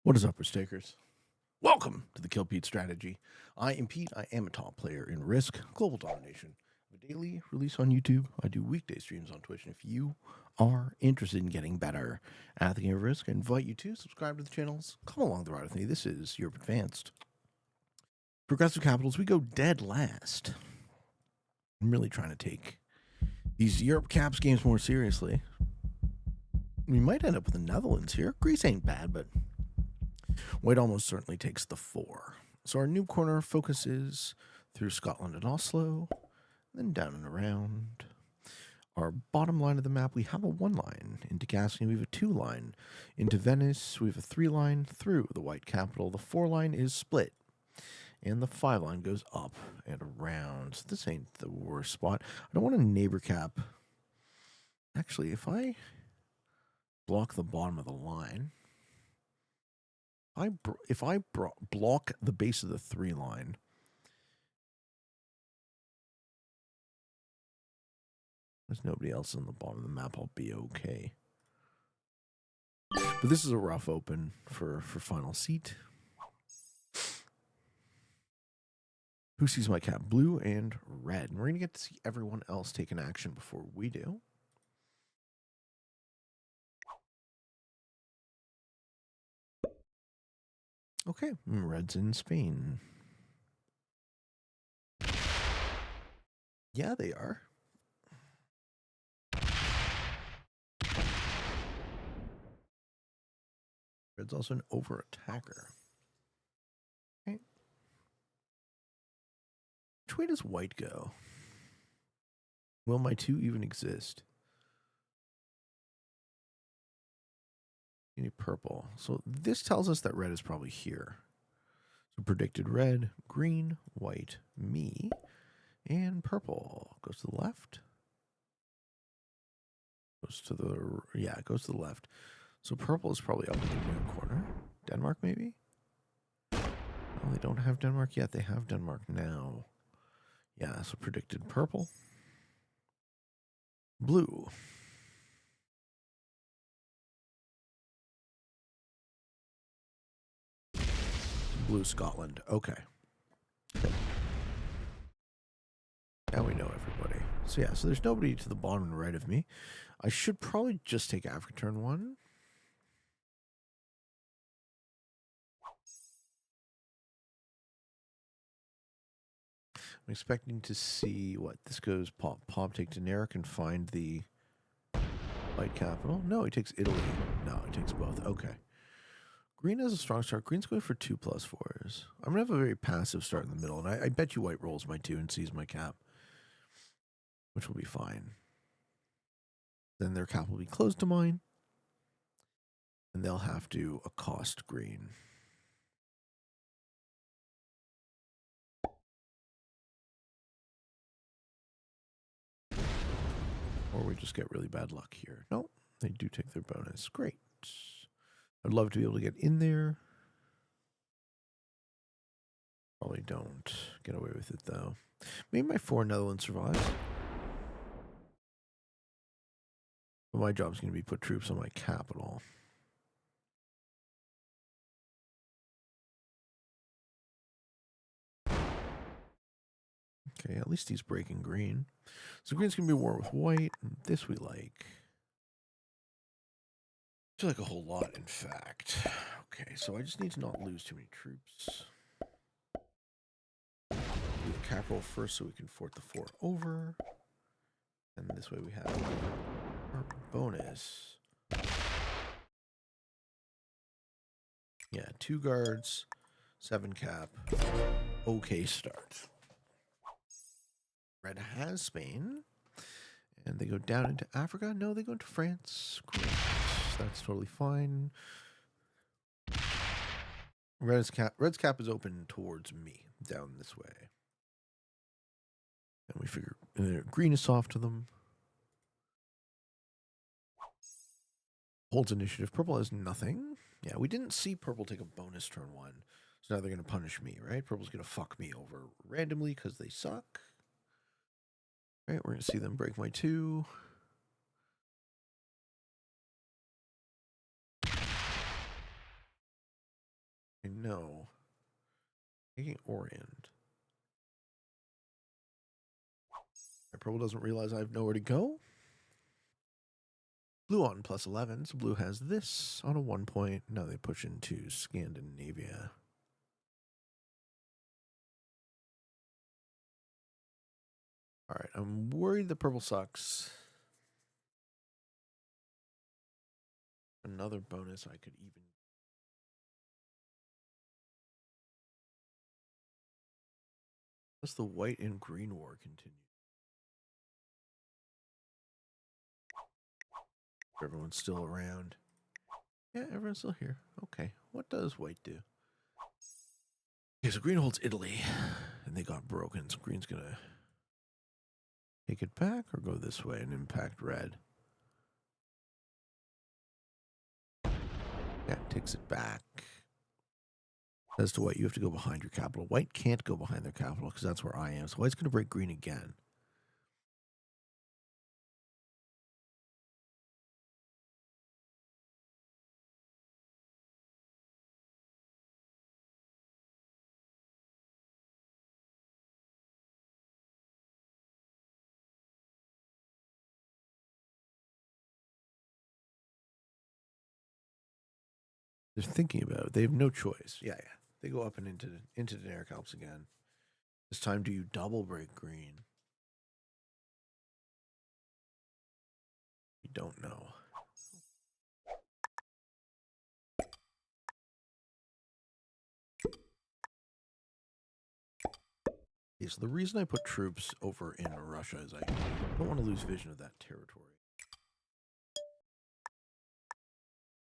What is up, risk takers? Welcome to the Kill Pete strategy. I am Pete. I am a top player in Risk, Global Domination. A daily release on YouTube. I do weekday streams on Twitch. And if you are interested in getting better at the game of Risk, I invite you to subscribe to the channels. Come along the ride with me. This is Europe Advanced. Progressive Capitals, we go dead last. I'm really trying to take these Europe Caps games more seriously. We might end up with the Netherlands here. Greece ain't bad, but White almost certainly takes the 4. So our new corner focuses through Scotland and Oslo, then down and around. Our bottom line of the map, we have a 1 line. Into Gascony, we have a 2 line. Into Venice, we have a 3 line through the White capital. The 4 line is split. And the 5 line goes up and around. So this ain't the worst spot. I don't want a neighbor cap. Actually, if I block the bottom of the line, if I block the base of the 3 line, there's nobody else on the bottom of the map, I'll be okay. But this is a rough open for final seat. Who sees my cap? Blue and red. And we're going to get to see everyone else take an action before we do. Okay, red's in Spain. Yeah, they are. Red's also an over-attacker. Okay. Which way does white go? Will my 2 even exist? Any purple. So this tells us that red is probably here. So predicted red, green, white, me, and purple. Goes to the left. Goes to the, yeah, it goes to the left. So purple is probably up in the new corner. Denmark, maybe? Oh, they don't have Denmark yet. They have Denmark now. Yeah, so predicted purple. Blue. Blue Scotland. Okay. Now we know everybody. So yeah, so there's nobody to the bottom and right of me. I should probably just take Africa turn 1. I'm expecting to see what this goes. Pop take generic and find the white capital. No, he takes Italy. No, he takes both. Okay. Green has a strong start. Green's going for 2+4s. I'm gonna have a very passive start in the middle, and I bet you white rolls my 2 and sees my cap, which will be fine. Then their cap will be closed to mine, and they'll have to accost green. Or we just get really bad luck here. No, they do take their bonus. Great. I'd love to be able to get in there. Probably don't get away with it, though. Maybe my 4 Netherlands survives. But my job's going to be put troops on my capital. Okay, at least he's breaking green. So green's going to be war with white. And this we like. I feel like a whole lot, in fact. Okay, so I just need to not lose too many troops. Do the capital first so we can fort the 4 over. And this way we have our bonus. Yeah, 2 guards, 7 cap. Okay start. Red has Spain. And they go down into Africa. No, they go into France. Great. That's totally fine. Red's cap is open towards me down this way. And we figure green is soft to them. Holds initiative. Purple has nothing. Yeah, we didn't see purple take a bonus turn 1. So now they're going to punish me, right? Purple's going to fuck me over randomly because they suck. Right, we're going to see them break my 2. No. Taking Orient. My purple doesn't realize I have nowhere to go. Blue on +11, so blue has this on a 1 point. Now they push into Scandinavia. All right, I'm worried the purple sucks. Another bonus I could even... Unless the white and green war continue. Everyone's still around. Yeah, everyone's still here. Okay, what does white do? Okay, so green holds Italy, and they got broken. So green's gonna take it back or go this way and impact red. Yeah, it takes it back. As to white, you have to go behind your capital. White can't go behind their capital because that's where I am. So white's gonna break green again. They're thinking about it. They have no choice. Yeah. They go up and into Daenerys Alps again. This time, do you double break green? You don't know. Okay, so the reason I put troops over in Russia is I don't want to lose vision of that territory.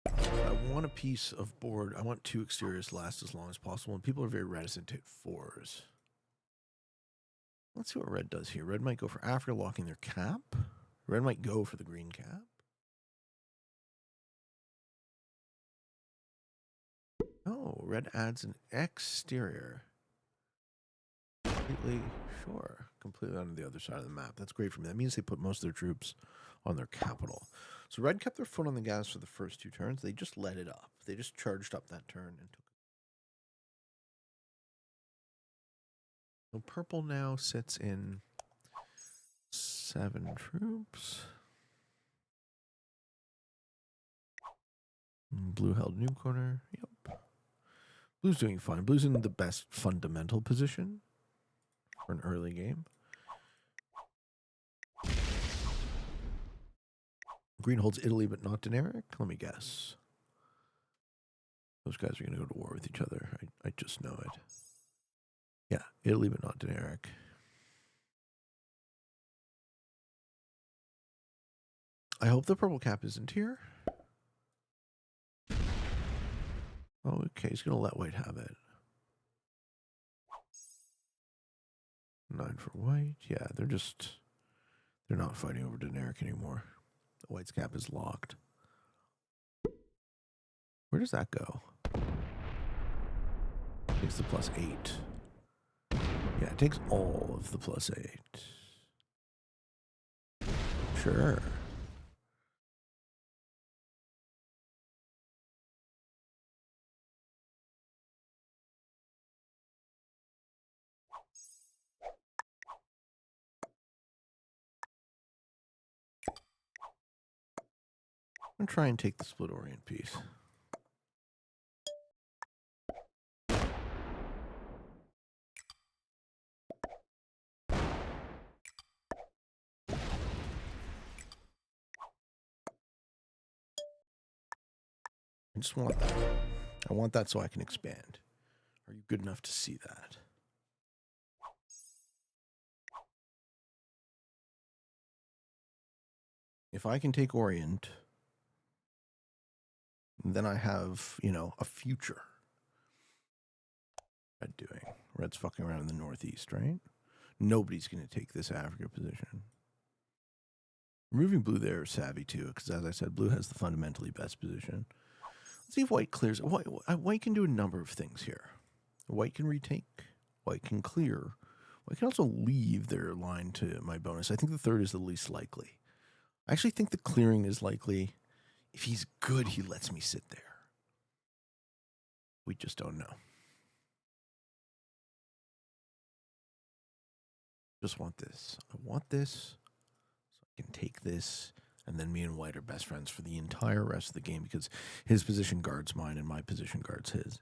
I want a piece of board. I want 2 exteriors to last as long as possible, and people are very reticent to hit 4s. Let's see what red does here. Red might go for Africa, locking their cap. Red might go for the green cap. Oh, red adds an exterior. Completely on the other side of the map. That's great for me. That means they put most of their troops on their capital. So red kept their foot on the gas for the first 2 turns. They just let it up. They just charged up that turn and took it. So purple now sits in 7 troops. Blue held new corner. Yep. Blue's doing fine. Blue's in the best fundamental position for an early game. Green holds Italy, but not Daenerys. Let me guess. Those guys are going to go to war with each other. I just know it. Yeah, Italy, but not Daenerys. I hope the purple cap isn't here. Oh, okay. He's going to let white have it. 9 for white. Yeah, they're not fighting over Daenerys anymore. The white's cap is locked. Where does that go? Takes the +8. Yeah, it takes all of the +8. Sure. I'm going to try and take the split orient piece. I just want that. I want that so I can expand. Are you good enough to see that? If I can take Orient, then I have, a future. Red doing? Red's fucking around in the northeast, right? Nobody's going to take this Africa position. Removing blue there is savvy too, because as I said, blue has the fundamentally best position. Let's see if white clears. White can do a number of things here. White can retake. White can clear. White can also leave their line to my bonus. I think the third is the least likely. I actually think the clearing is likely. If he's good, he lets me sit there. We We just don't know. Just want this. I want this so I can take this, and then me and white are best friends for the entire rest of the game because his position guards mine and my position guards his.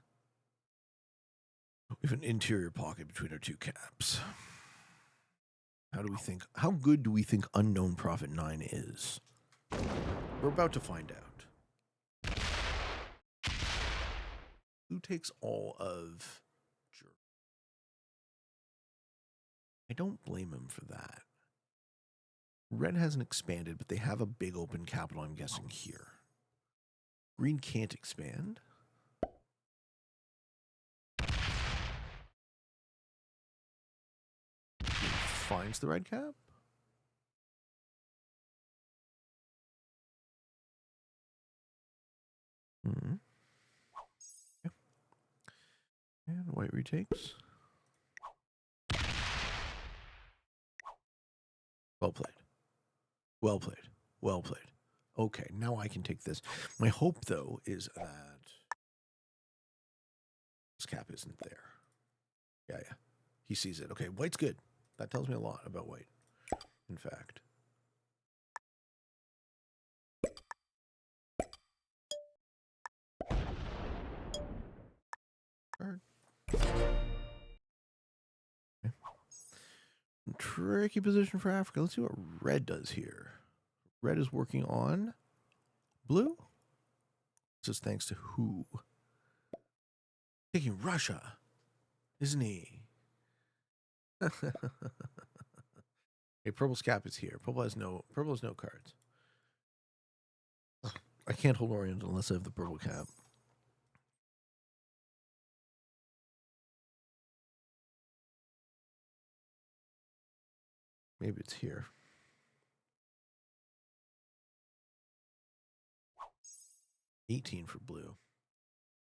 We have an interior pocket between our two caps. How good do we think Unknown Prophet 9 is? We're about to find out. Who takes all of Germany? I don't blame him for that. Red hasn't expanded, but they have a big open capital, I'm guessing, here. Green can't expand. Finds the red cap. Mm-hmm. Yeah. And white retakes. Well played. Well played. Well played. Okay, now I can take this. My hope, though, is that this cap isn't there. Yeah. He sees it. Okay, white's good. That tells me a lot about white, in fact. Okay. Tricky position for Africa. Let's see what red does here. Red is working on blue. This is thanks to who? Taking Russia, isn't he? Hey, purple's cap is here. Purple has no cards. I can't hold Orient unless I have the purple cap. Maybe it's here. $18 for blue.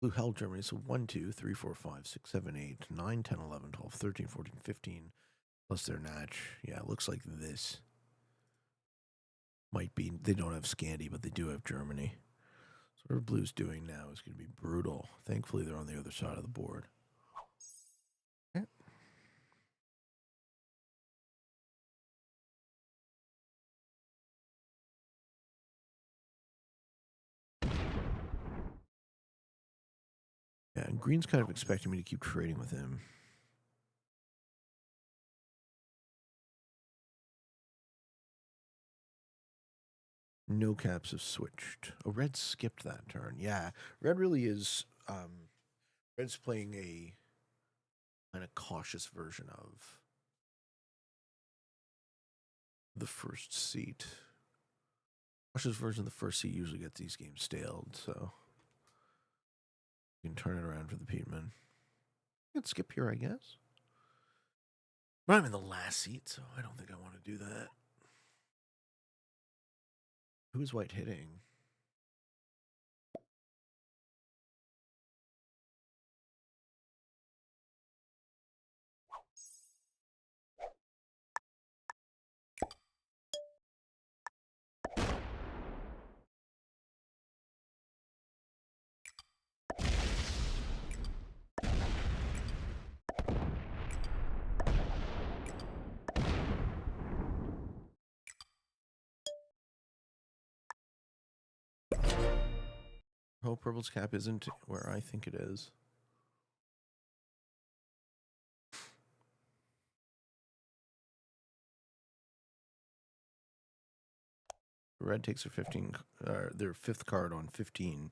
Blue held Germany, so 1, 2, 3, 4, 5, 6, 7, 8, 9, 10, 11, 12, 13, 14, 15, plus their natch. Yeah, it looks like this. Might be, they don't have Scandi, but they do have Germany. So whatever blue's doing now is going to be brutal. Thankfully, they're on the other side of the board. Okay. Yeah, and green's kind of expecting me to keep trading with him. No caps have switched. Oh, red skipped that turn. Yeah, red really is. Red's playing a kind of cautious version of the first seat. Cautious version of the first seat usually gets these games staled, so you can turn it around for the Peatman. I can skip here, I guess. But I'm in the last seat, so I don't think I want to do that. Who is white hitting? Hope purple's cap isn't where I think it is. Red takes their fifth card on 15.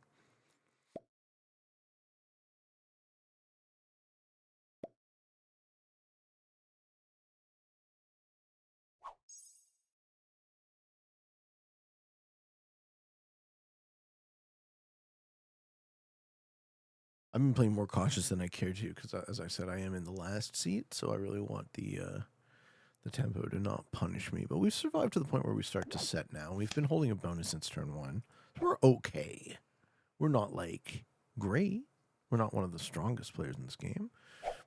I've been playing more cautious than I care to because, as I said, I am in the last seat, so I really want the tempo to not punish me. But we've survived to the point where we start to set now. We've been holding a bonus since turn 1. We're okay. We're not, like, great. We're not one of the strongest players in this game.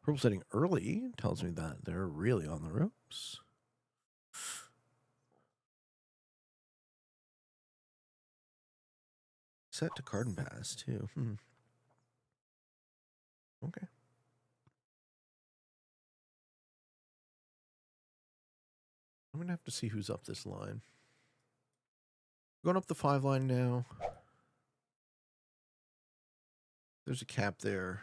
Purple setting early tells me that they're really on the ropes. Set to card and pass, too. Okay. I'm going to have to see who's up this line. Going up the 5 line now. There's a cap there.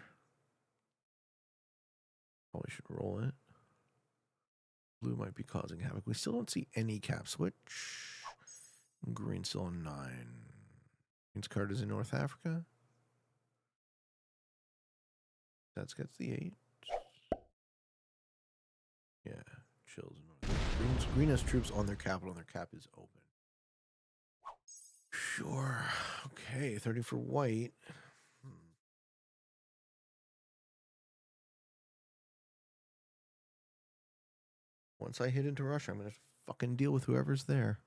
Probably should roll it. Blue might be causing havoc. We still don't see any cap switch. Green still on 9. Green's card is in North Africa. That gets the 8. Yeah, chills. Green has troops on their capital, and their cap is open. Sure. Okay, 30 for white. Once I hit into Russia, I'm going to fucking deal with whoever's there.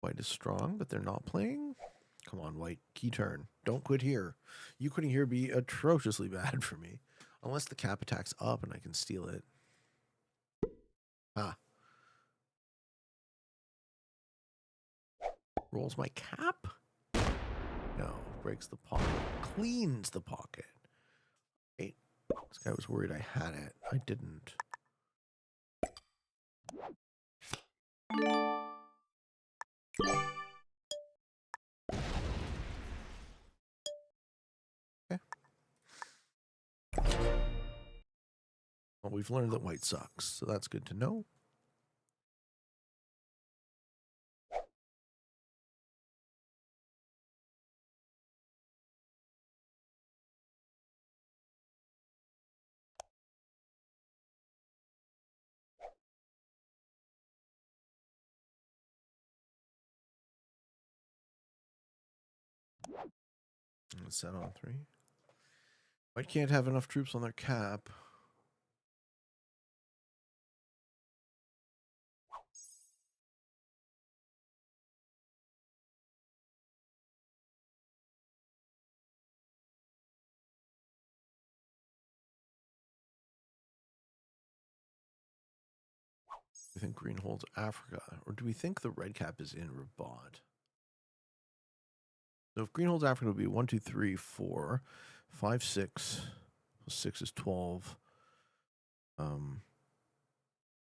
White is strong, but they're not playing. Come on, White. Key turn. Don't quit here. You quitting here would be atrociously bad for me. Unless the cap attack's up and I can steal it. Ah. Rolls my cap? No. Breaks the pocket. Cleans the pocket. Hey, this guy was worried I had it. I didn't. Okay. Well, we've learned that white sucks, so that's good to know. Set on 3. White can't have enough troops on their cap. We think green holds Africa, or do we think the red cap is in Rabat? So if green holds Africa, it would be 1, 2, 3, 4, 5, 6. 6 is 12.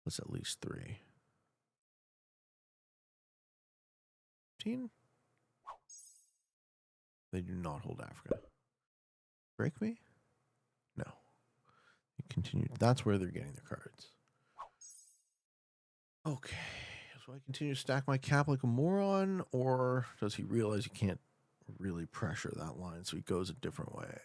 What's at least 3? 15? They do not hold Africa. Break me? No. You continue. That's where they're getting their cards. Okay. So I continue to stack my cap like a moron, or does he realize he can't really pressure that line, so he goes a different way? I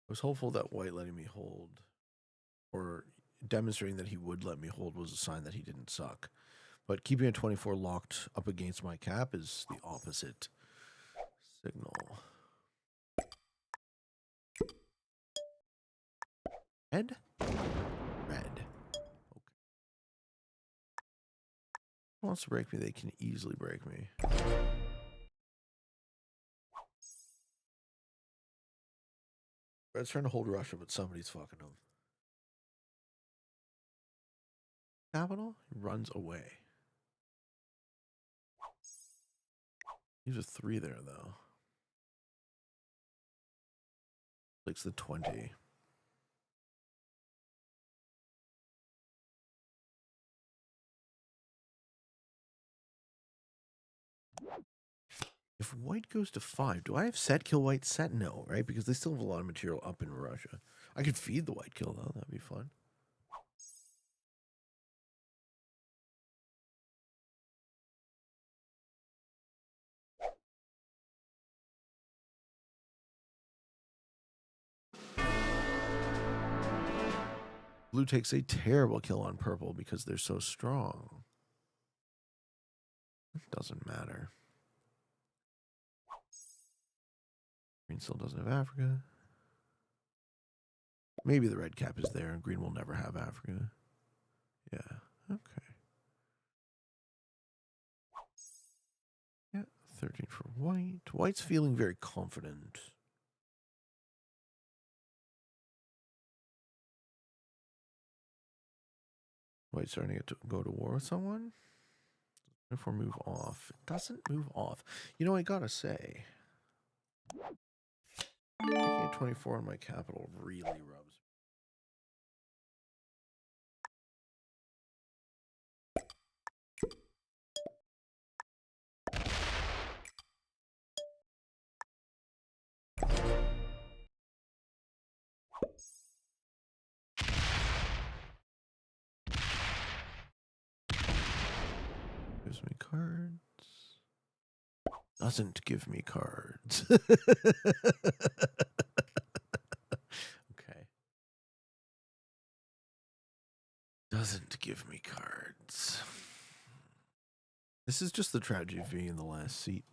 was hopeful that white letting me hold, or demonstrating that he would let me hold, was a sign that he didn't suck. But keeping a 24 locked up against my cap is the opposite signal. Red? Red. Okay. Who wants to break me? They can easily break me. Red's trying to hold Russia, but somebody's fucking him. Capital? He runs away. He's a 3 there, though. Takes the 20. If white goes to 5, do I have set kill white set? No, right? Because they still have a lot of material up in Russia. I could feed the white kill, though. That'd be fun. Blue takes a terrible kill on purple because they're so strong. It doesn't matter. Green still doesn't have Africa. Maybe the red cap is there and green will never have Africa. Yeah, okay. Yeah, 13 for white. White's feeling very confident. White's starting to go to war with someone. Therefore, move off. It doesn't move off. You know, I gotta say, making it 24 on my capital really rubs. Gives me cards. Doesn't give me cards. Okay. Doesn't give me cards. This is just the tragedy of being in the last seat.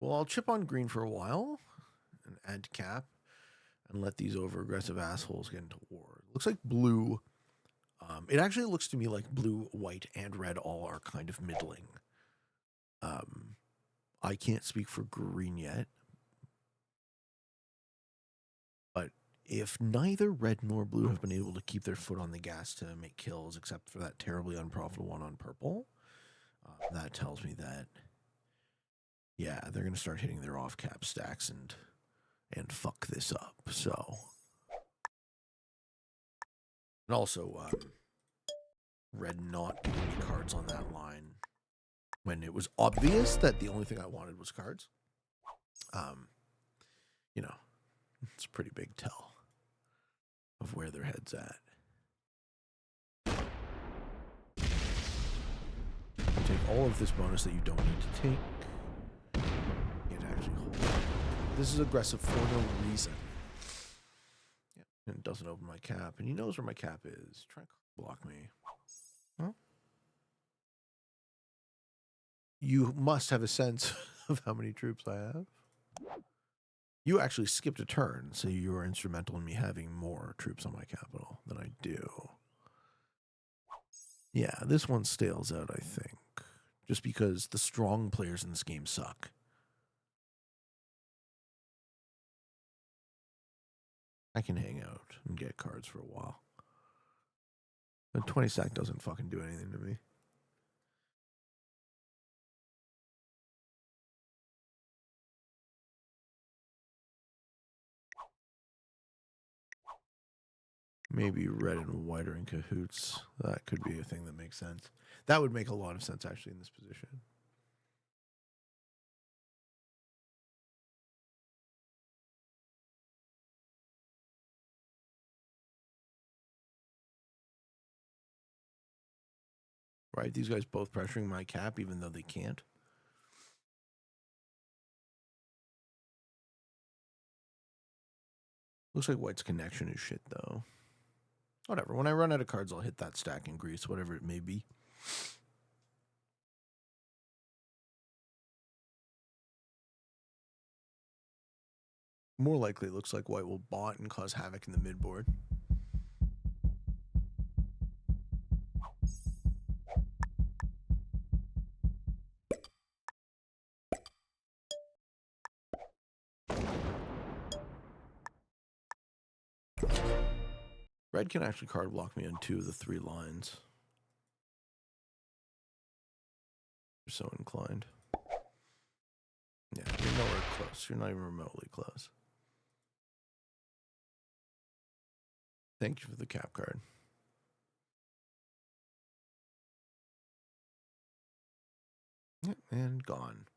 Well, I'll chip on green for a while and add cap and let these over-aggressive assholes get into war. It looks like blue. It actually looks to me like blue, white, and red all are kind of middling. I can't speak for green yet. But if neither red nor blue have been able to keep their foot on the gas to make kills, except for that terribly unprofitable one on purple, that tells me that, yeah, they're going to start hitting their off-cap stacks and fuck this up. So, and also, red not giving me cards on that line when it was obvious that the only thing I wanted was cards. You know, it's a pretty big tell of where their head's at. Take all of this bonus that you don't need to take. It actually hold. This is aggressive for no reason. Yeah, and it doesn't open my cap, and he knows where my cap is. Try to block me. Huh? You must have a sense of how many troops I have. You actually skipped a turn, so you were instrumental in me having more troops on my capital than I do. Yeah, this one stales out, I think. Just because the strong players in this game suck. I can hang out and get cards for a while. But 20 sack doesn't fucking do anything to me. Maybe red and white are in cahoots. That could be a thing that makes sense. That would make a lot of sense, actually, in this position. Right? These guys both pressuring my cap, even though they can't. Looks like white's connection is shit, though. Whatever. When I run out of cards, I'll hit that stack in grease, whatever it may be. More likely, it looks like white will bot and cause havoc in the midboard. Red can actually card block me on 2 of the 3 lines. You're so inclined. Yeah, you're nowhere close. You're not even remotely close. Thank you for the cap card. And gone.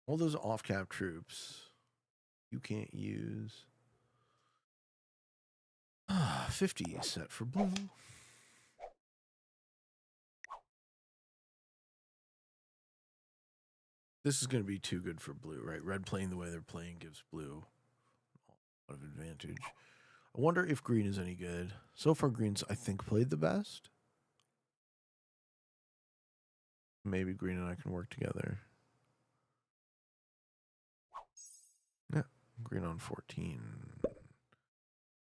All those off-cap troops you can't use. 50 set for blue. This is going to be too good for blue, right? Red playing the way they're playing gives blue a lot of advantage. I wonder if green is any good. So far, green's, I think, played the best. Maybe green and I can work together. Yeah, green on 14.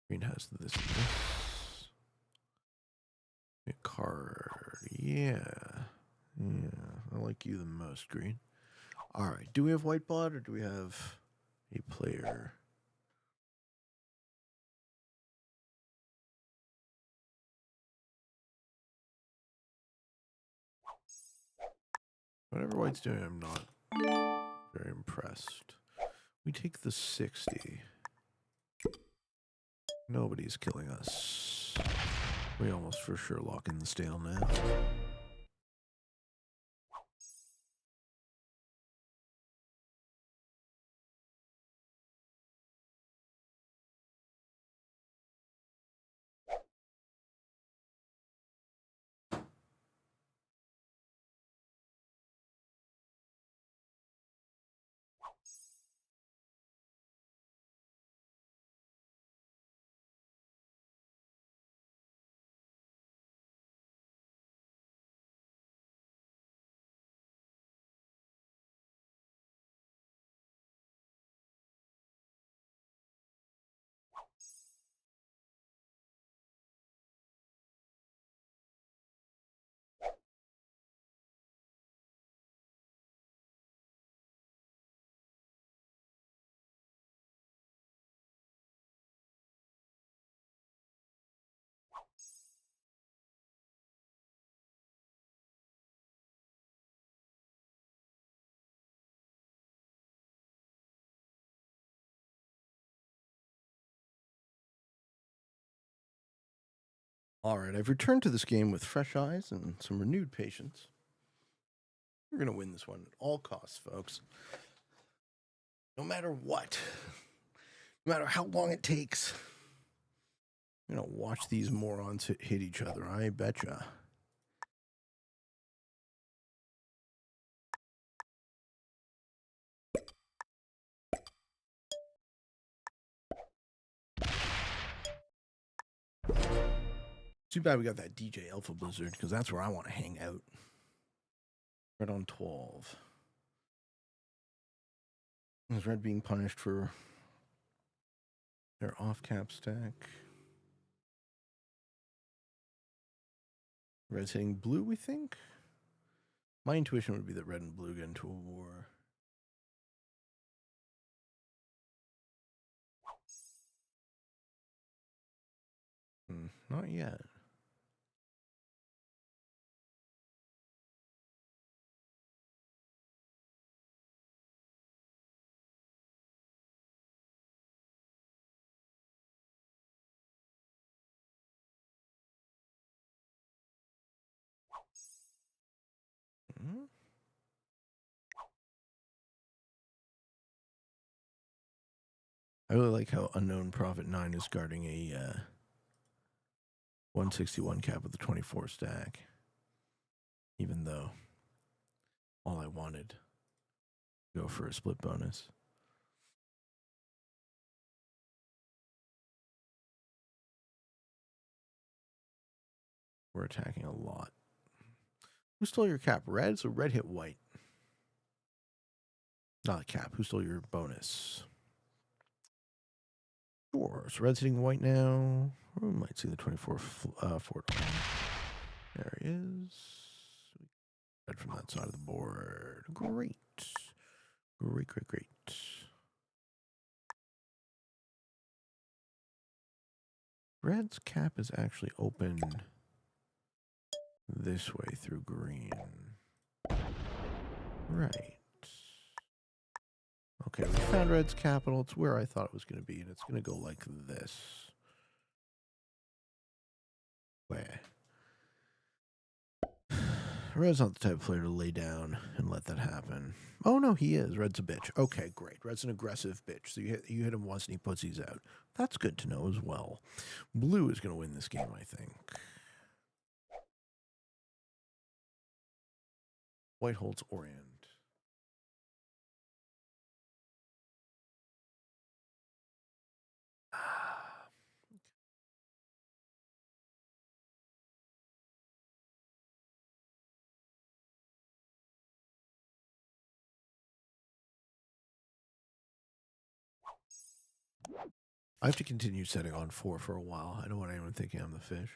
Green has this and this. A card. Yeah. I like you the most, green. All right. Do we have white blood or do we have a player? Whatever white's doing, I'm not very impressed. We take the 60. Nobody's killing us. We almost for sure lock in the stalemate. All right, I've returned to this game with fresh eyes and some renewed patience. We're going to win this one at all costs, folks. No matter what, no matter how long it takes, I'm going to watch these morons hit each other. I betcha. Too bad we got that DJ Alpha Blizzard, because that's where I want to hang out. Red on 12. Is red being punished for their off-cap stack? Red's hitting blue, we think? My intuition would be that red and blue get into a war. Not yet. I really like how Unknown Prophet 9 is guarding a 161 cap with the 24 stack. Even though all I wanted to go for a split bonus. We're attacking a lot. Who stole your cap? Red? So red hit white. Not a cap. Who stole your bonus? Sure. So red's hitting white now. We might see the 24 Fort. There he is. Red from that side of the board. Great. Great. Red's cap is actually open this way through green. Right. Okay, we found red's capital. It's where I thought it was going to be, and it's going to go like this. Where? Red's not the type of player to lay down and let that happen. Oh, no, he is. Red's a bitch. Okay, great. Red's an aggressive bitch. So you hit him once and he pussies out. That's good to know as well. Blue is going to win this game, I think. White holds Orient. I have to continue setting on 4 for a while. I don't want anyone thinking I'm the fish.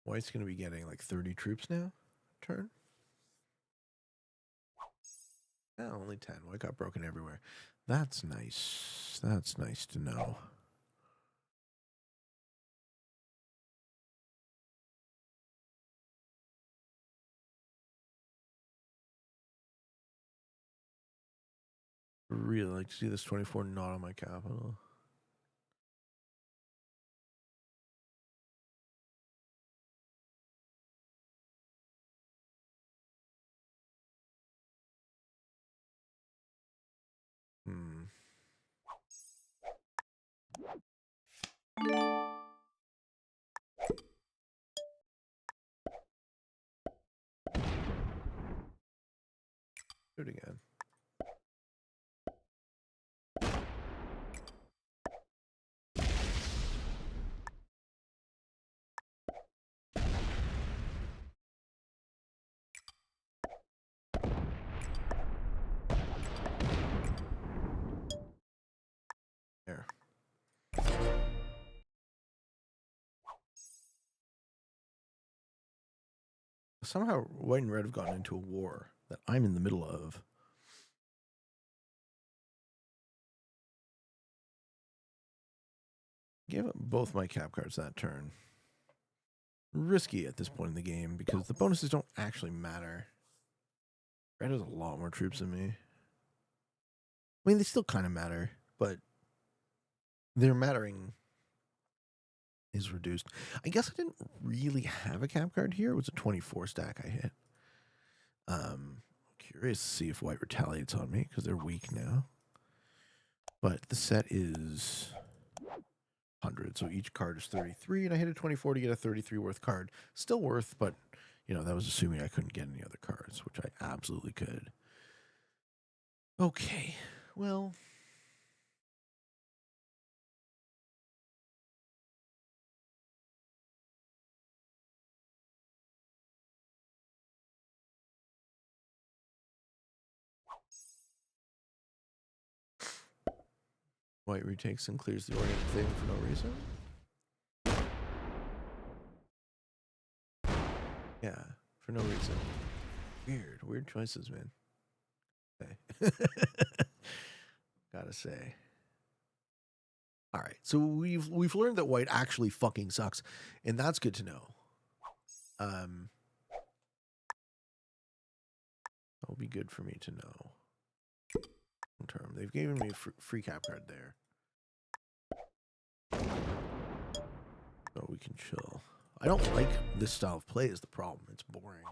White's going to be getting like 30 troops now. Turn. Yeah, only 10. White got broken everywhere. That's nice. That's nice to know. Really like to see this 24 not on my capital. Do it again. There. Somehow white and red have gotten into a war that I'm in the middle of. Give up both my cap cards that turn. Risky at this point in the game because the bonuses don't actually matter. Red has a lot more troops than me. I mean, they still kind of matter, but their mattering is reduced. I guess I didn't really have a cap card here. It was a 24 stack I hit. Curious to see if white retaliates on me because they're weak now. But the set is 100, so each card is 33, and I hit a 24 to get a 33 worth card. Still worth, but, you know, that was assuming I couldn't get any other cards, which I absolutely could. Okay, well... White retakes and clears the orient thing for no reason. Yeah, for no reason. Weird choices, man. Okay. Gotta say. All right, so we've learned that white actually fucking sucks, and that's good to know. That'll be good for me to know. Long term, they've given me a free cap card there, so we can chill. I don't like this style of play. Is the problem? It's boring,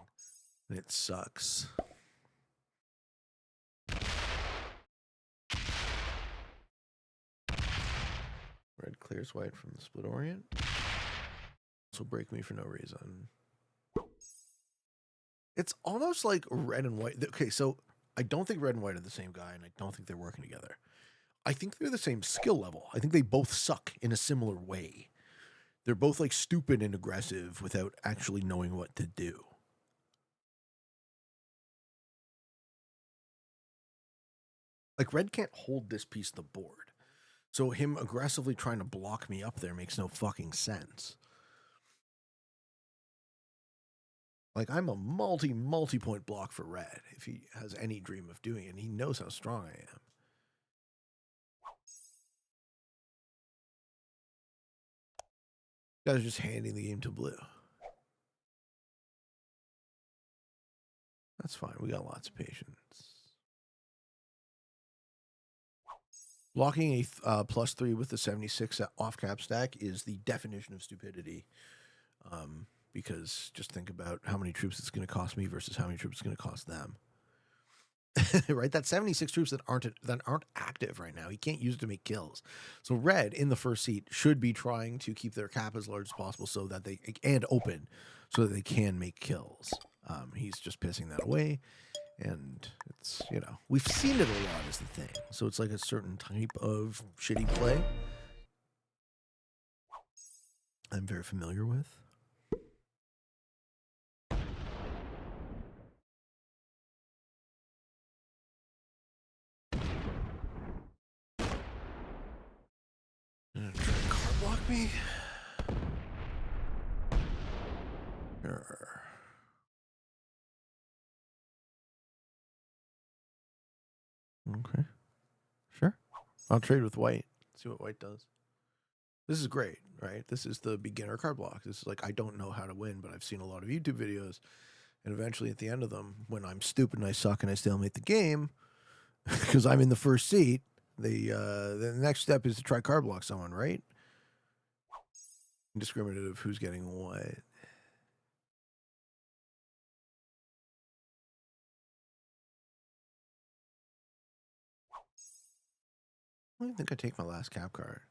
and it sucks. Red clears white from the split orient. This will break me for no reason. It's almost like red and white. Okay, so I don't think red and white are the same guy, and I don't think they're working together. I think they're the same skill level. I think they both suck in a similar way. They're both like stupid and aggressive without actually knowing what to do. Like red can't hold this piece of the board. So him aggressively trying to block me up there makes no fucking sense. Like I'm a multi-point block for red if he has any dream of doing it, and he knows how strong I am. Guys are just handing the game to blue. That's fine. We got lots of patience. Blocking a +3 with the 76 off cap stack is the definition of stupidity. Because just think about how many troops it's going to cost me versus how many troops it's going to cost them. Right? That's 76 troops that aren't active right now. He can't use it to make kills. So red in the first seat should be trying to keep their cap as large as possible so that they and open so that they can make kills. He's just pissing that away. And it's, you know, we've seen it a lot is the thing. So it's like a certain type of shitty play I'm very familiar with. me. Sure. Okay. Sure. I'll trade with white. See what white does. This is great, right? This is the beginner card block. This is like, I don't know how to win, but I've seen a lot of YouTube videos. And eventually at the end of them, when I'm stupid and I suck and I stalemate the game, because I'm in the first seat, the next step is to try card block someone, right? Indiscriminate of who's getting what. I think I take my last cap card.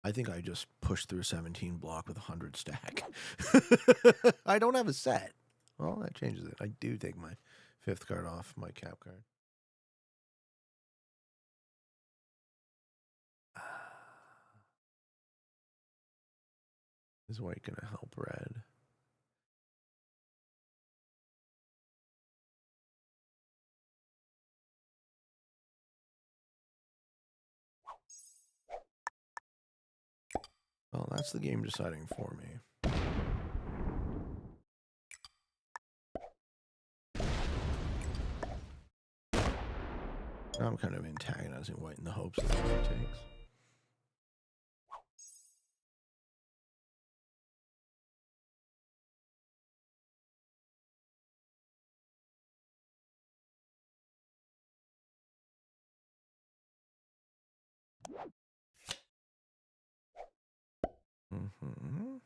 I think I just pushed through a 17 block with a 100 stack. I don't have a set. Well, that changes it. I do take my 5th card off my cap card. Is white going to help red? Well, that's the game deciding for me. Now I'm kind of antagonizing white in the hopes that white takes. Mm-hmm.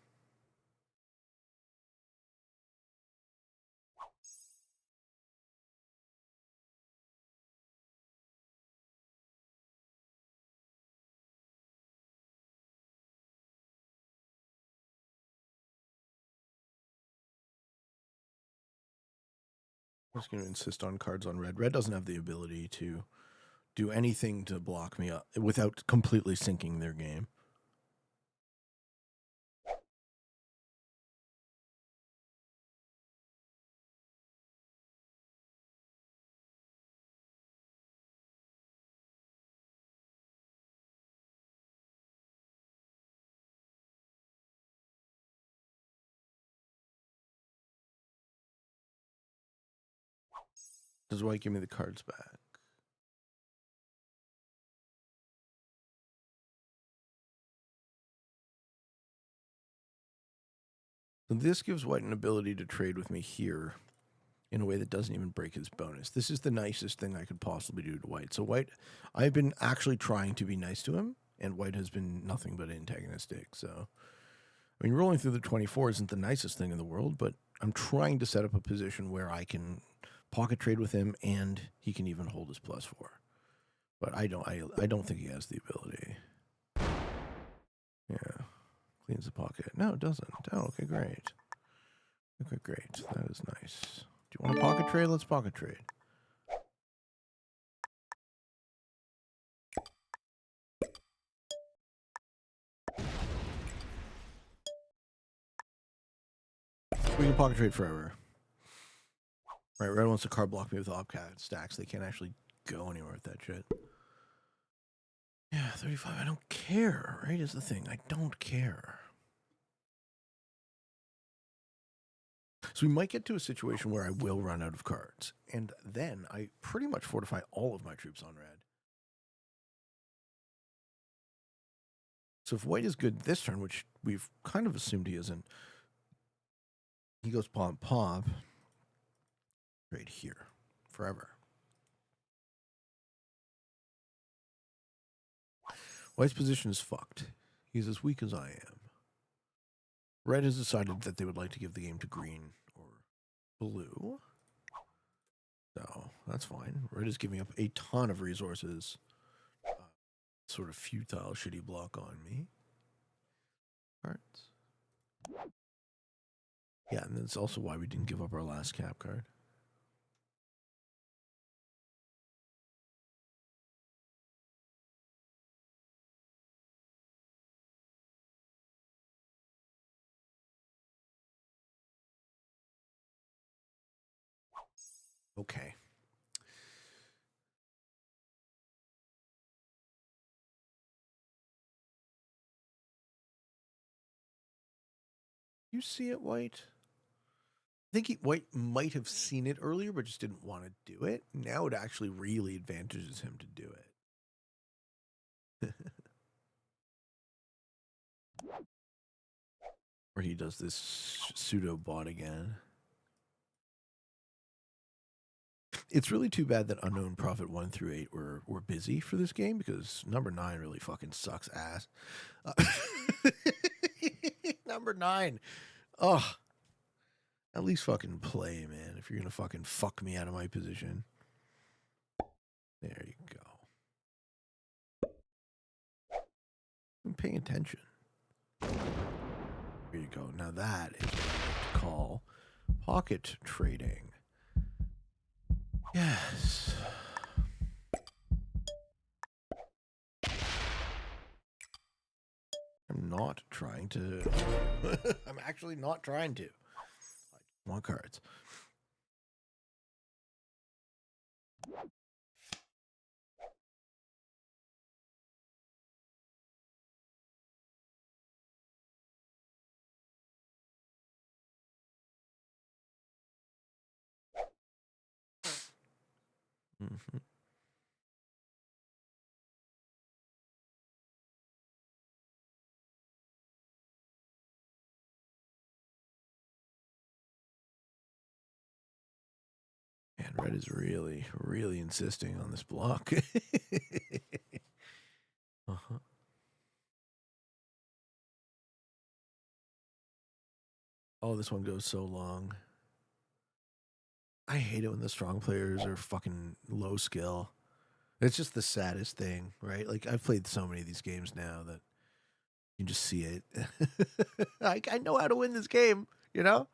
I'm just going to insist on cards on red. Red doesn't have the ability to do anything to block me up without completely sinking their game. Does white give me the cards back? So this gives white an ability to trade with me here in a way that doesn't even break his bonus. This is the nicest thing I could possibly do to white. So white, I've been actually trying to be nice to him, and white has been nothing but antagonistic. So, I mean, rolling through the 24 isn't the nicest thing in the world, but I'm trying to set up a position where I can pocket trade with him, and he can even hold his +4. But I don't think he has the ability. Yeah, cleans the pocket. No, it doesn't. Oh, okay, great. Okay, great. That is nice. Do you want a pocket trade? Let's pocket trade. We can pocket trade forever. Right, red wants to card block me with Opcat stacks. They can't actually go anywhere with that shit. Yeah, 35. I don't care, right? Is the thing. I don't care. So we might get to a situation where I will run out of cards. And then I pretty much fortify all of my troops on red. So if white is good this turn, which we've kind of assumed he isn't, he goes pop, pop. Right here. Forever. White's position is fucked. He's as weak as I am. Red has decided that they would like to give the game to green or blue. So that's fine. Red is giving up a ton of resources. Sort of futile, shitty block on me. Cards. Yeah, and that's also why we didn't give up our last cap card. Okay. You see it, White? I think White might have seen it earlier, but just didn't want to do it. Now it actually really advantages him to do it. Or he does this pseudo bot again. It's really too bad that Unknown Prophet 1 through 8 were busy for this game, because number 9 really fucking sucks ass. Number 9. Ugh. At least fucking play, man, if you're gonna fucking fuck me out of my position. There you go. I'm paying attention. Here you go. Now that is what I like to call pocket trading. Yes. I'm not trying to. I'm actually not trying to. I just want cards. Mm-hmm. Man, red is really, really insisting on this block. Uh-huh. Oh, this one goes so long. I hate it when the strong players are fucking low skill. It's just the saddest thing, right? Like, I've played so many of these games now that you can just see it. I know how to win this game, you know?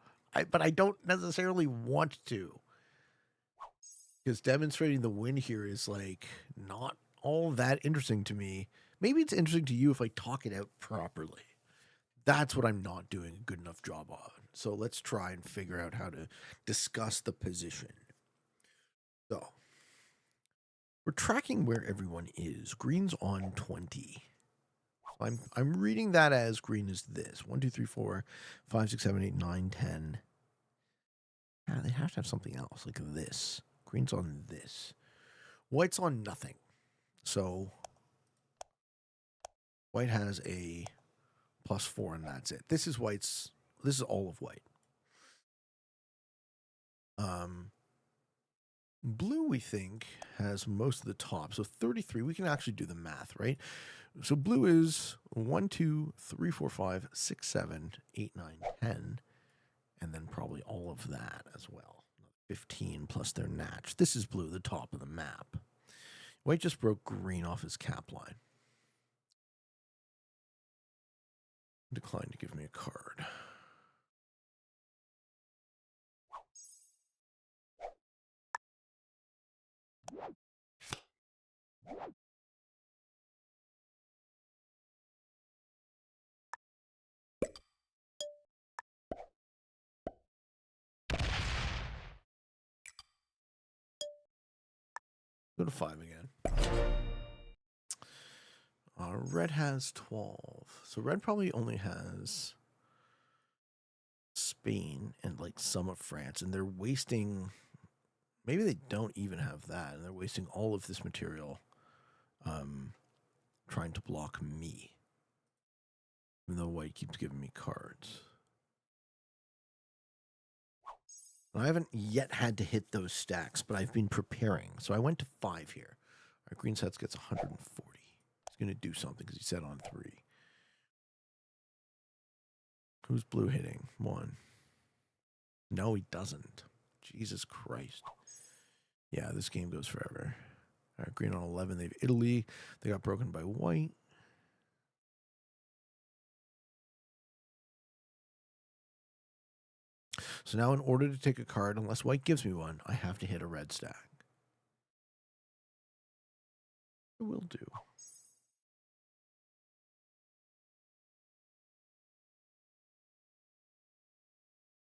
But I don't necessarily want to. Because demonstrating the win here is, like, not all that interesting to me. Maybe it's interesting to you if I talk it out properly. That's what I'm not doing a good enough job on. So let's try and figure out how to discuss the position. So we're tracking where everyone is. Green's on 20. I'm reading that as green is this. 1, 2, 3, 4, 5, 6, 7, 8, 9, 10. They have to have something else like this. Green's on this. White's on nothing. So white has a +4 and that's it. This is white's. This is all of white. Blue, we think, has most of the top. So 33, we can actually do the math, right? So blue is 1, 2, 3, 4, 5, 6, 7, 8, 9, 10. And then probably all of that as well. 15 plus their natch. This is blue, the top of the map. White just broke green off his cap line. Declined to give me a card. Go to 5 again. Red has 12. So red probably only has Spain and like some of France. And they're wasting... Maybe they don't even have that. And they're wasting all of this material trying to block me. Even though white keeps giving me cards. I haven't yet had to hit those stacks, but I've been preparing. So I went to 5 here. Our green sets gets 140. He's going to do something because he set on 3. Who's blue hitting? 1. No, he doesn't. Jesus Christ. Yeah, this game goes forever. All right, green on 11. They have Italy. They got broken by white. So now in order to take a card, unless white gives me one, I have to hit a red stack. It will do.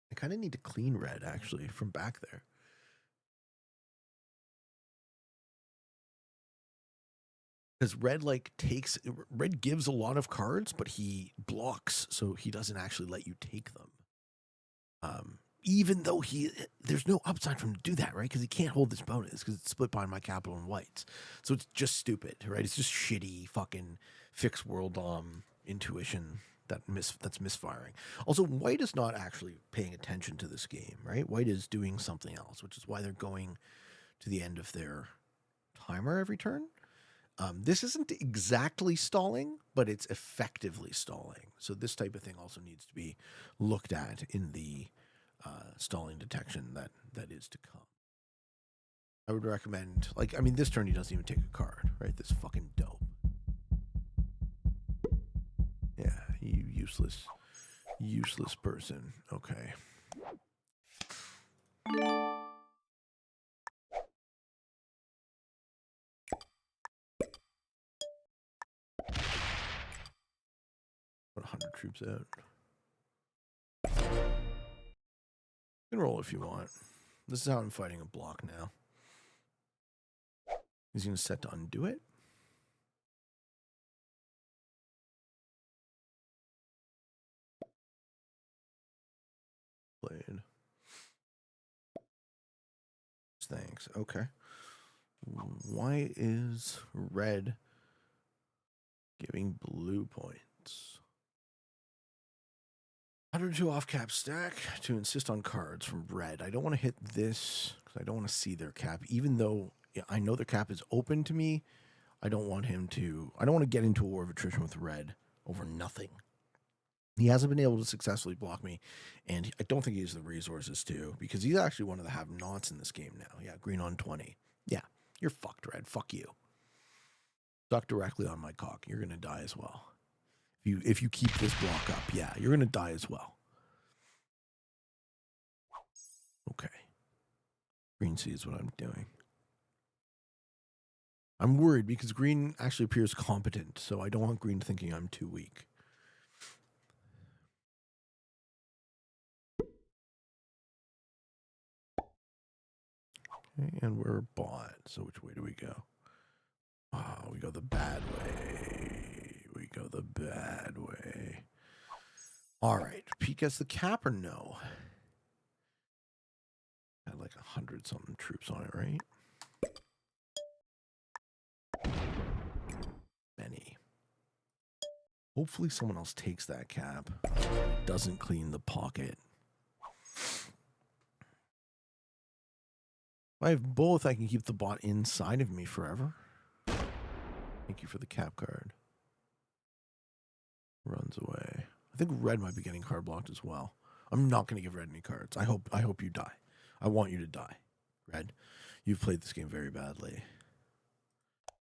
I kind of need to clean red, actually, from back there. Because red, like, red gives a lot of cards, but he blocks, so he doesn't actually let you take them. Even though there's no upside for him to do that, right? Because he can't hold this bonus because it's split by my capital and whites. So it's just stupid, right? It's just shitty fucking fixed world intuition that's misfiring. Also, white is not actually paying attention to this game, right? White is doing something else, which is why they're going to the end of their timer every turn. This isn't exactly stalling, but it's effectively stalling. So this type of thing also needs to be looked at in the stalling detection that is to come. I would recommend, this turn he doesn't even take a card, right? This fucking dope. Yeah, you useless person. Okay. Put 100 troops out. You can roll if you want. This is how I'm fighting a block now. He's going to set to undo it. Played. Thanks. Okay. Why is red giving blue points? 102 off cap stack to insist on cards from red. I don't want to hit this because I don't want to see their cap. Even though I know their cap is open to me, I don't want to get into a war of attrition with red over nothing. He hasn't been able to successfully block me, and I don't think he has the resources to, because he's actually one of the have-nots in this game now. Yeah, green on 20. Yeah, you're fucked, red. Fuck you. Duck directly on my cock. You're going to die as well. If you keep this block up, yeah, you're going to die as well. Okay. Green sees what I'm doing. I'm worried because green actually appears competent, so I don't want green thinking I'm too weak. Okay, and we're bought. So which way do we go? Oh, we go the bad way. We go the bad way. All right. Pete gets the cap or no? Had like 100-something troops on it, right? Many. Hopefully someone else takes that cap. Doesn't clean the pocket. If I have both, I can keep the bot inside of me forever. Thank you for the cap card. Runs away. I think red might be getting card blocked as well. I'm not going to give red any cards. I hope you die. I want you to die. Red, you've played this game very badly.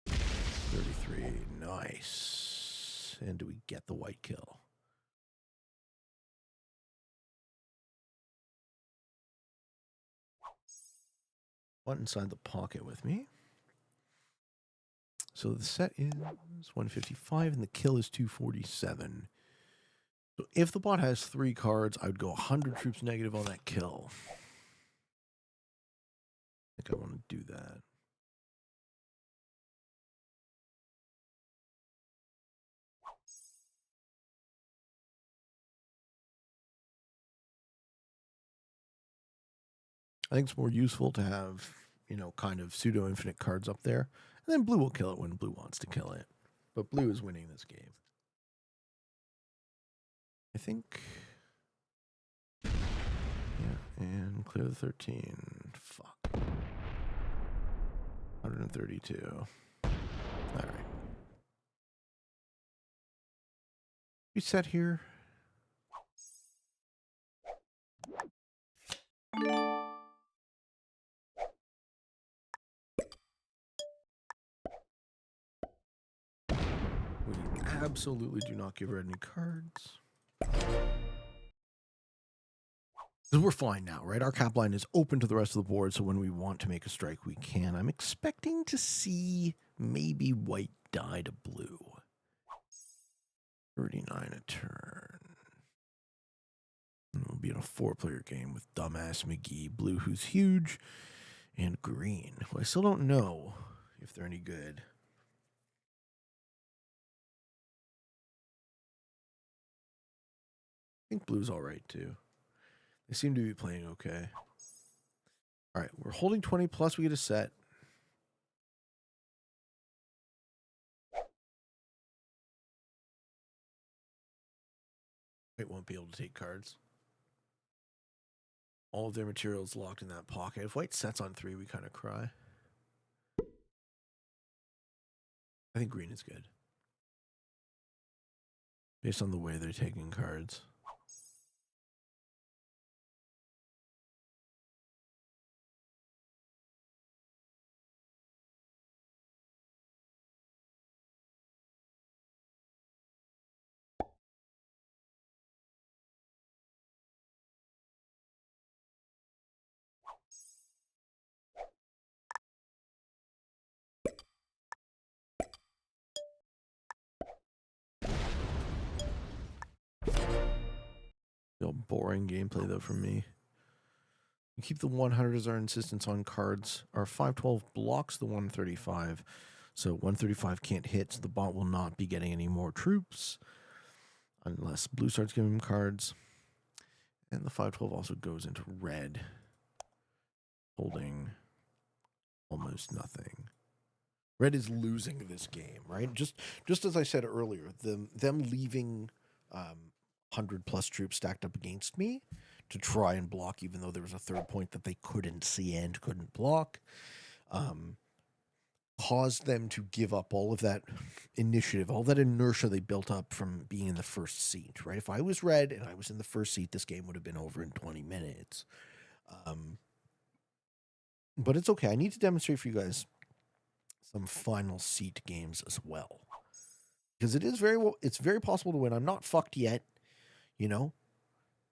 33. Nice. And do we get the white kill? One inside the pocket with me. So the set is 155 and the kill is 247. So if the bot has 3 cards, I would go 100 troops negative on that kill. I think I want to do that. I think it's more useful to have, kind of pseudo-infinite cards up there. And then blue will kill it when blue wants to kill it. But blue is winning this game. I think. Yeah, and clear the 13. Fuck. 132. All right. Reset here. We absolutely do not give her any cards. Because we're fine now, right? Our cap line is open to the rest of the board, so when we want to make a strike, we can. I'm expecting to see maybe white die to blue. 39 a turn. And we'll be in a 4-player game with Dumbass McGee, blue, who's huge, and green, who I still don't know if they're any good. I think blue's all right, too. They seem to be playing okay. All right, we're holding 20 plus. We get a set. White won't be able to take cards. All of their materials locked in that pocket. If white sets on 3, we kind of cry. I think green is good. Based on the way they're taking cards. Real boring gameplay, though, from me. We keep the 100 as our insistence on cards. Our 512 blocks the 135. So 135 can't hit, so the bot will not be getting any more troops unless blue starts giving him cards. And the 512 also goes into red, holding almost nothing. Red is losing this game, right? Just as I said earlier, them leaving 100 plus troops stacked up against me to try and block, even though there was a third point that they couldn't see and couldn't block, caused them to give up all of that initiative, all that inertia they built up from being in the first seat, right? If I was red and I was in the first seat, this game would have been over in 20 minutes. But it's okay. I need to demonstrate for you guys some final seat games as well, because it's very possible to win. I'm not fucked yet, you know.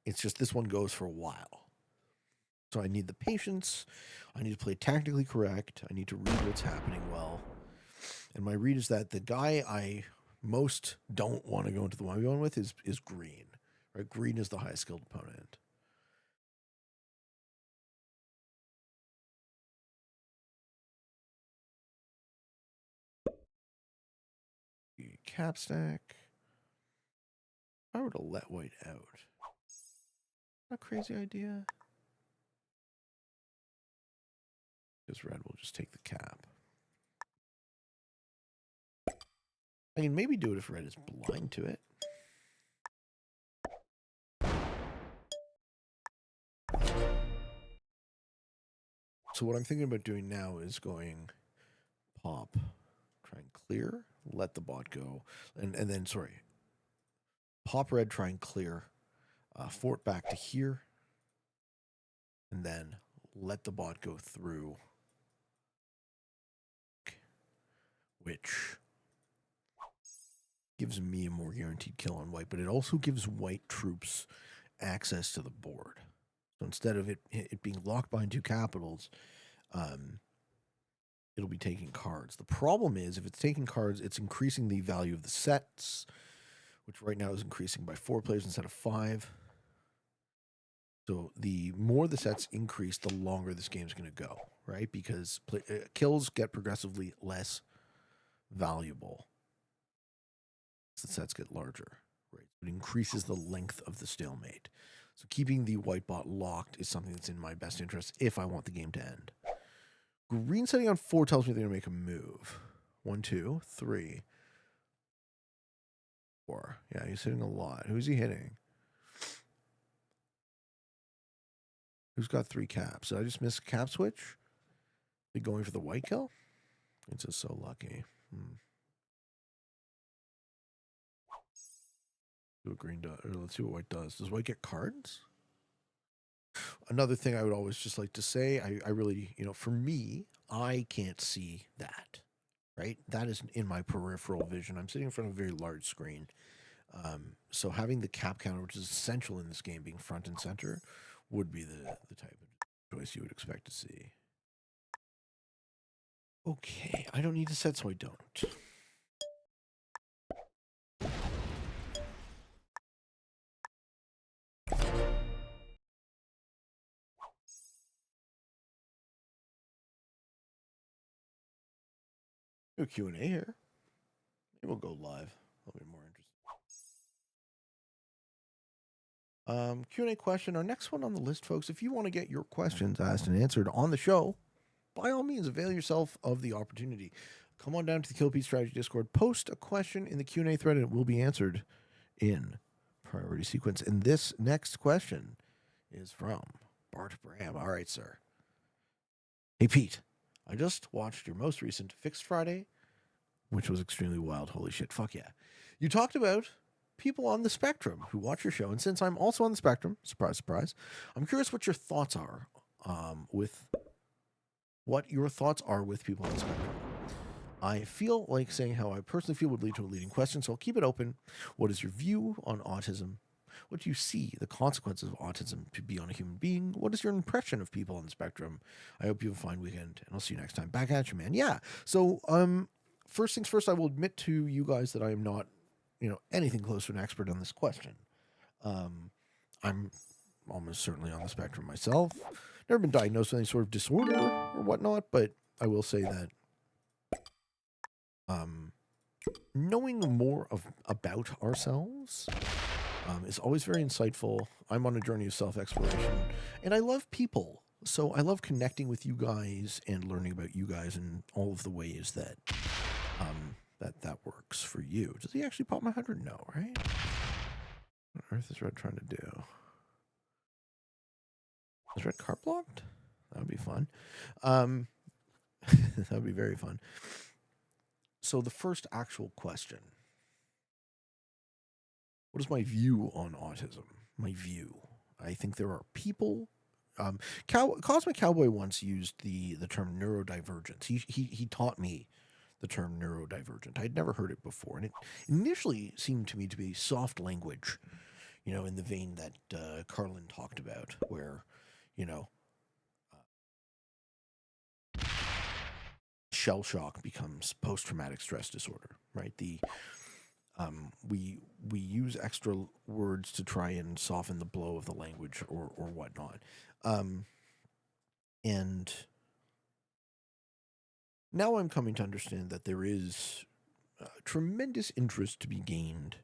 It's just this one goes for a while. So I need the patience. I need to play tactically correct. I need to read what's happening well. And my read is that the guy I most don't want to go into the 1v1 with is green. Right? Green is the highest skilled opponent. Cap stack. If I were to let white out, a crazy idea. Because red will just take the cap. I can maybe do it if red is blind to it. So what I'm thinking about doing now is going pop, try and clear, let the bot go, and then, sorry, pop red, try and clear, fort back to here, and then let the bot go through, which gives me a more guaranteed kill on white, but it also gives white troops access to the board. So instead of it being locked behind 2 capitals, it'll be taking cards. The problem is, if it's taking cards, it's increasing the value of the sets, which right now is increasing by 4 players instead of 5. So the more the sets increase, the longer this game's going to go, right? Because kills get progressively less valuable as the sets get larger, right? It increases the length of the stalemate. So keeping the white bot locked is something that's in my best interest if I want the game to end. Green setting on 4 tells me they're going to make a move. 1, 2, 3, 4. Yeah, he's hitting a lot. Who's he hitting? Who's got 3 caps? Did I just miss a cap switch? They going for the white kill? It's just so lucky. See what green does. Or let's see what white does. Does white get cards? Another thing I would always just like to say, I really, for me, I can't see that, right? That is in my peripheral vision. I'm sitting in front of a very large screen. So having the cap counter, which is essential in this game, being front and center, would be the type of choice you would expect to see. Okay, I don't need to set, so I don't. No Q&A here. Maybe we'll go live. That'll be more interesting. Q&A question. Our next one on the list, folks. If you want to get your questions asked and answered on the show, by all means, avail yourself of the opportunity. Come on down to the Kill Pete Strategy Discord. Post a question in the Q&A thread, and it will be answered in priority sequence. And this next question is from Bart Bram. All right, sir. Hey, Pete. I just watched your most recent Fixed Friday, which was extremely wild. Holy shit. Fuck yeah. You talked about people on the spectrum who watch your show. And since I'm also on the spectrum, surprise, surprise, I'm curious what your thoughts are with people on the spectrum. I feel like saying how I personally feel would lead to a leading question, so I'll keep it open. What is your view on autism? What do you see the consequences of autism to be on a human being? What is your impression of people on the spectrum? I hope you have a fine weekend, and I'll see you next time. Back at you, man. Yeah. So, first things first, I will admit to you guys that I am not, anything close to an expert on this question. I'm almost certainly on the spectrum myself. Never been diagnosed with any sort of disorder or whatnot, but I will say that knowing more about ourselves is always very insightful. I'm on a journey of self-exploration, and I love people. So I love connecting with you guys and learning about you guys and all of the ways that that works for you. Does he actually pop my 100? No, right? What on earth is Red trying to do? Is Red cart blocked? That would be fun. That would be very fun. So the first actual question. What is my view on autism? My view. I think there are people. Cosmic Cowboy once used the term neurodivergence. He taught me the term neurodivergent. I'd never heard it before, and it initially seemed to me to be soft language, in the vein that Carlin talked about, where, shell shock becomes post-traumatic stress disorder, right? We use extra words to try and soften the blow of the language or whatnot, and now I'm coming to understand that there is tremendous interest to be gained,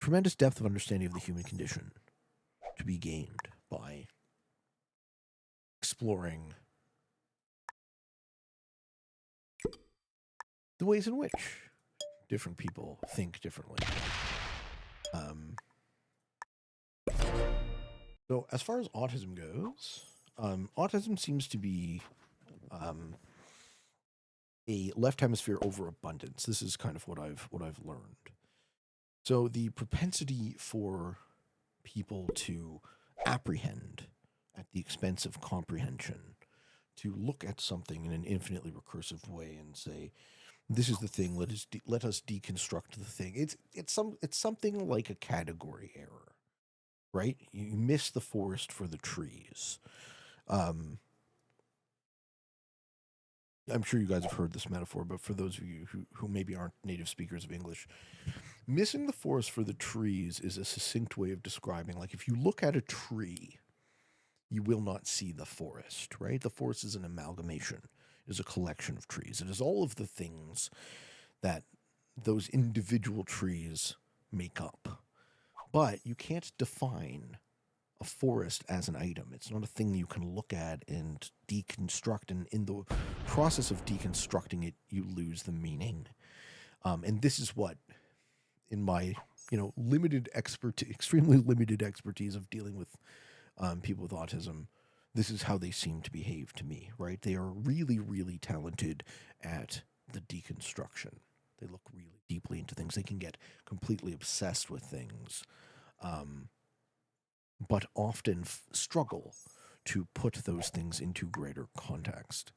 tremendous depth of understanding of the human condition to be gained by exploring the ways in which different people think differently. So as far as autism goes, autism seems to be a left hemisphere overabundance. This is kind of what I've learned. So the propensity for people to apprehend at the expense of comprehension, to look at something in an infinitely recursive way and say, "This is the thing. Let us deconstruct the thing." It's something like a category error, right? You miss the forest for the trees. I'm sure you guys have heard this metaphor, but for those of you who maybe aren't native speakers of English, missing the forest for the trees is a succinct way of describing, like, if you look at a tree, you will not see the forest, right? The forest is an amalgamation, it is a collection of trees. It is all of the things that those individual trees make up. But you can't define a forest as an item. It's not a thing you can look at and deconstruct, and in the process of deconstructing it, you lose the meaning. And this is what, in my extremely limited expertise of dealing with people with autism, this is how they seem to behave to me, right? They are really, really talented at the deconstruction. They look really deeply into things. They can get completely obsessed with things, but often struggle to put those things into greater context.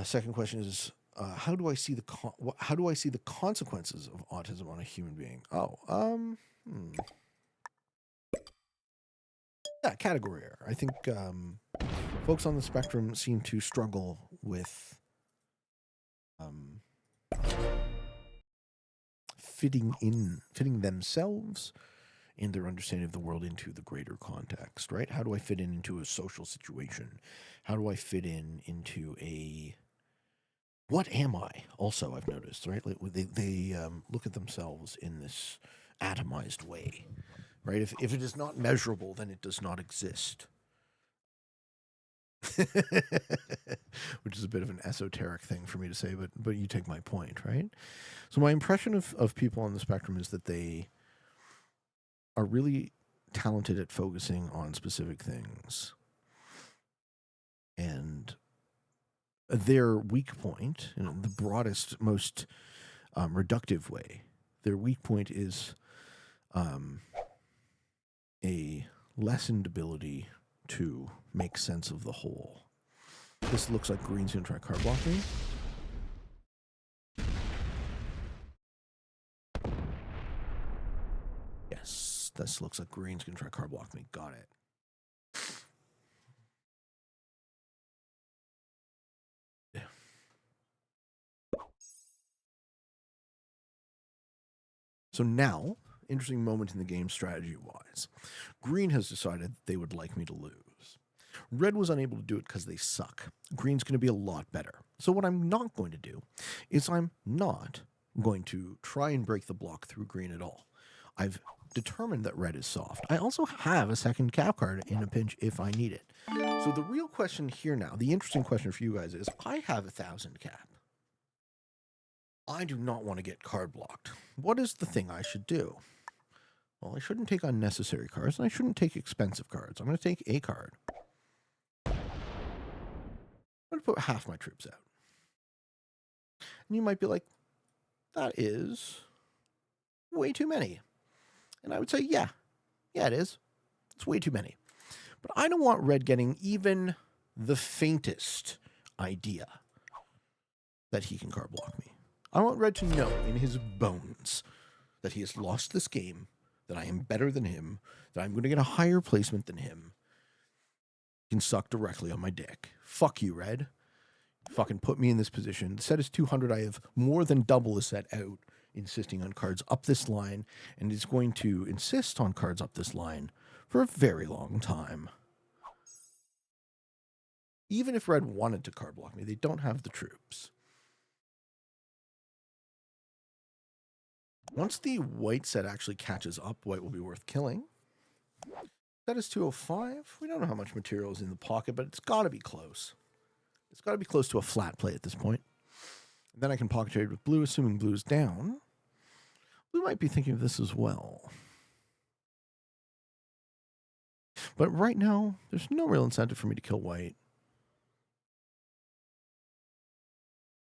Second question is, how do I see the consequences of autism on a human being? Yeah, category error. I think folks on the spectrum seem to struggle with fitting themselves and their understanding of the world into the greater context, right? How do I fit into a social situation? How do I fit into a... What am I? Also, I've noticed, right? Like they look at themselves in this atomized way, right? If it is not measurable, then it does not exist. Which is a bit of an esoteric thing for me to say, but you take my point, right? So my impression of people on the spectrum is that they are really talented at focusing on specific things. And their weak point, the broadest, most reductive way, their weak point is a lessened ability to make sense of the whole. This looks like green's going to try card block me. Yes, this looks like green's going to try card block me. Got it. So now, interesting moment in the game strategy-wise. Green has decided they would like me to lose. Red was unable to do it because they suck. Green's going to be a lot better. So what I'm not going to do is I'm not going to try and break the block through green at all. I've determined that red is soft. I also have a second cap card in a pinch if I need it. So the real question here now, the interesting question for you guys is, I have 1,000 cap. I do not want to get card blocked. What is the thing I should do? Well, I shouldn't take unnecessary cards, and I shouldn't take expensive cards. I'm going to take a card. I'm going to put half my troops out. And you might be like, that is way too many. And I would say, yeah, it is. It's way too many. But I don't want red getting even the faintest idea that he can card block me. I want red to know in his bones that he has lost this game, that I am better than him, that I'm going to get a higher placement than him. He can suck directly on my dick. Fuck you, red. Fucking put me in this position. The set is 200. I have more than double the set out, insisting on cards up this line, and is going to insist on cards up this line for a very long time. Even if red wanted to card block me, they don't have the troops. Once the white set actually catches up, white will be worth killing. That is 205. We don't know how much material is in the pocket, but it's got to be close. It's got to be close to a flat play at this point. Then I can pocket trade with blue, assuming blue's down. Blue might be thinking of this as well. But right now, there's no real incentive for me to kill white.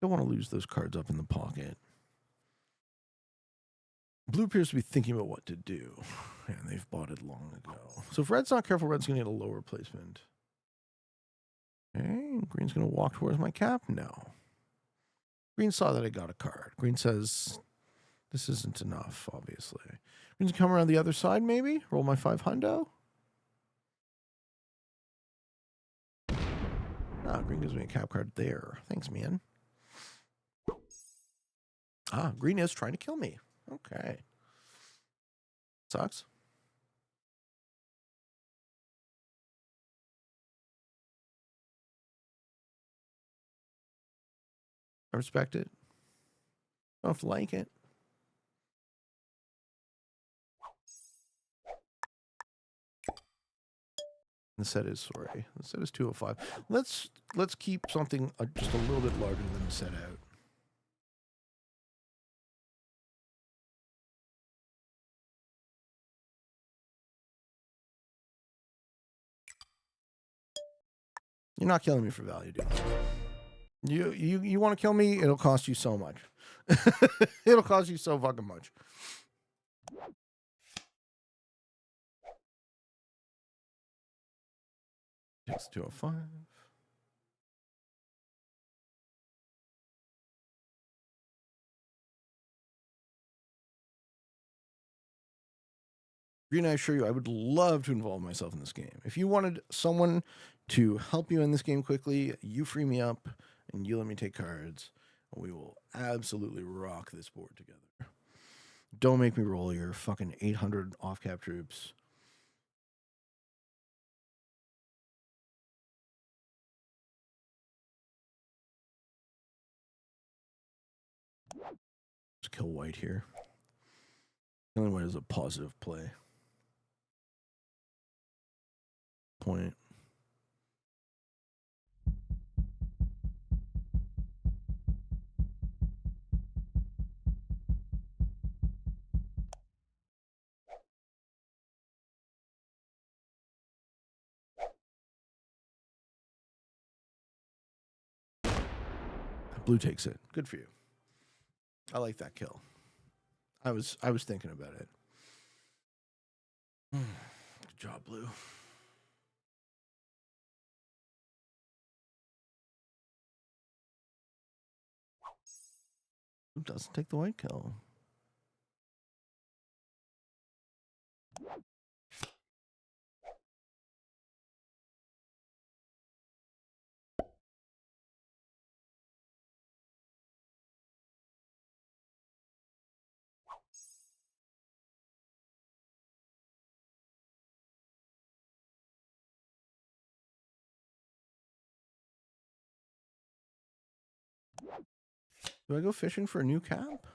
Don't want to lose those cards up in the pocket. Blue appears to be thinking about what to do. And they've bought it long ago. So if red's not careful, red's going to get a lower placement. Okay, green's going to walk towards my cap? No. Green saw that I got a card. Green says, this isn't enough, obviously. Green's come around the other side, maybe? Roll my 5 hundo? Ah, green gives me a cap card there. Thanks, man. Ah, green is trying to kill me. Okay. Sucks. I respect it. I don't like it. The set is 205. Let's keep something just a little bit larger than the set out. You're not killing me for value, dude. You want to kill me? It'll cost you so much. It'll cost you so fucking much. Takes 205. Green, I assure you, I would love to involve myself in this game. If you wanted someone to help you in this game quickly, you free me up and you let me take cards. We will absolutely rock this board together. Don't make me roll your fucking 800 off-cap troops. Just kill white here. Killing white is a positive play. Point. Blue takes it. Good for you. I like that kill. I was thinking about it. Good job, Blue. Blue doesn't take the white kill. Do I go fishing for a new cap?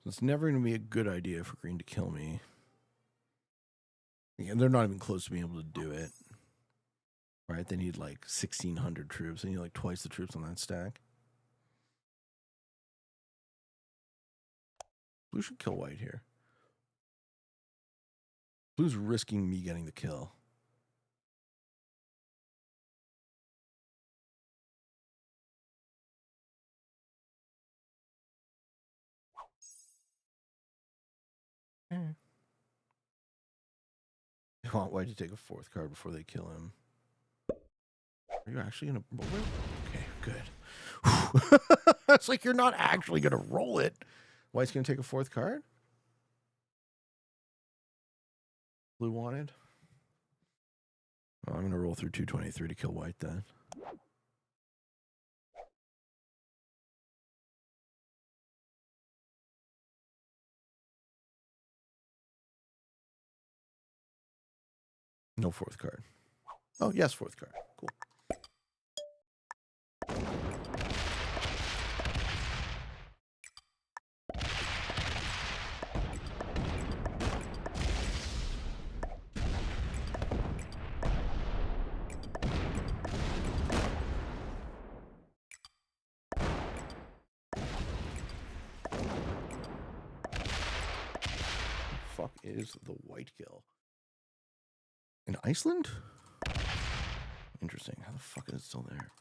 It's never going to be a good idea for green to kill me. Yeah, they're not even close to being able to do it. Right? They need like 1,600 troops. They need like twice the troops on that stack. Blue should kill white here. Blue's risking me getting the kill. They want white to take a fourth card before they kill him. Are you actually going to roll it? Okay, good. It's like you're not actually going to roll it. White's going to take a fourth card? Blue wanted? Oh, I'm going to roll through 223 to kill white then. No fourth card. Oh, yes, fourth card. Cool. Fuck is the white kill? In Iceland? Interesting. How the fuck is it still there?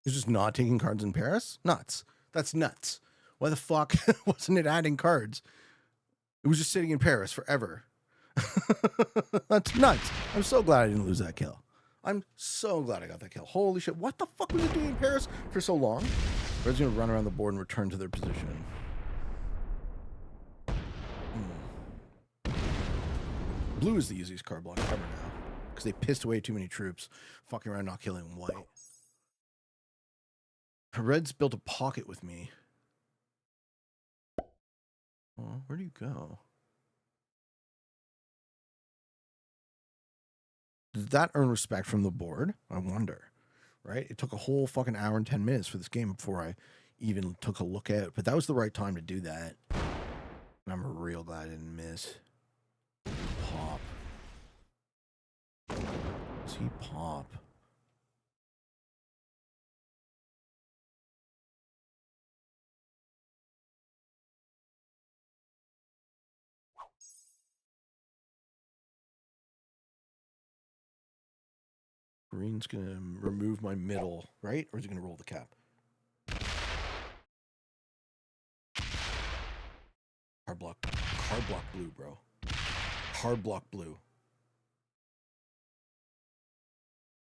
It's just not taking cards in Paris? Nuts. That's nuts. Why the fuck wasn't it adding cards? It was just sitting in Paris forever. That's nuts. I'm so glad I didn't lose that kill. I'm so glad I got that kill. Holy shit. What the fuck was it doing in Paris for so long? Red's going to run around the board and return to their position. Blue is the easiest card block ever now. Because they pissed away too many troops. Fucking around not killing white. Red's built a pocket with me. Oh, where do you go? Does that earn respect from the board? I wonder. Right? It took a whole fucking hour and 10 minutes for this game before I even took a look at it. But that was the right time to do that. And I'm real glad I didn't miss. Pop. See, pop. Green's going to remove my middle, right? Or is he going to roll the cap? Card block blue, bro. Card block blue.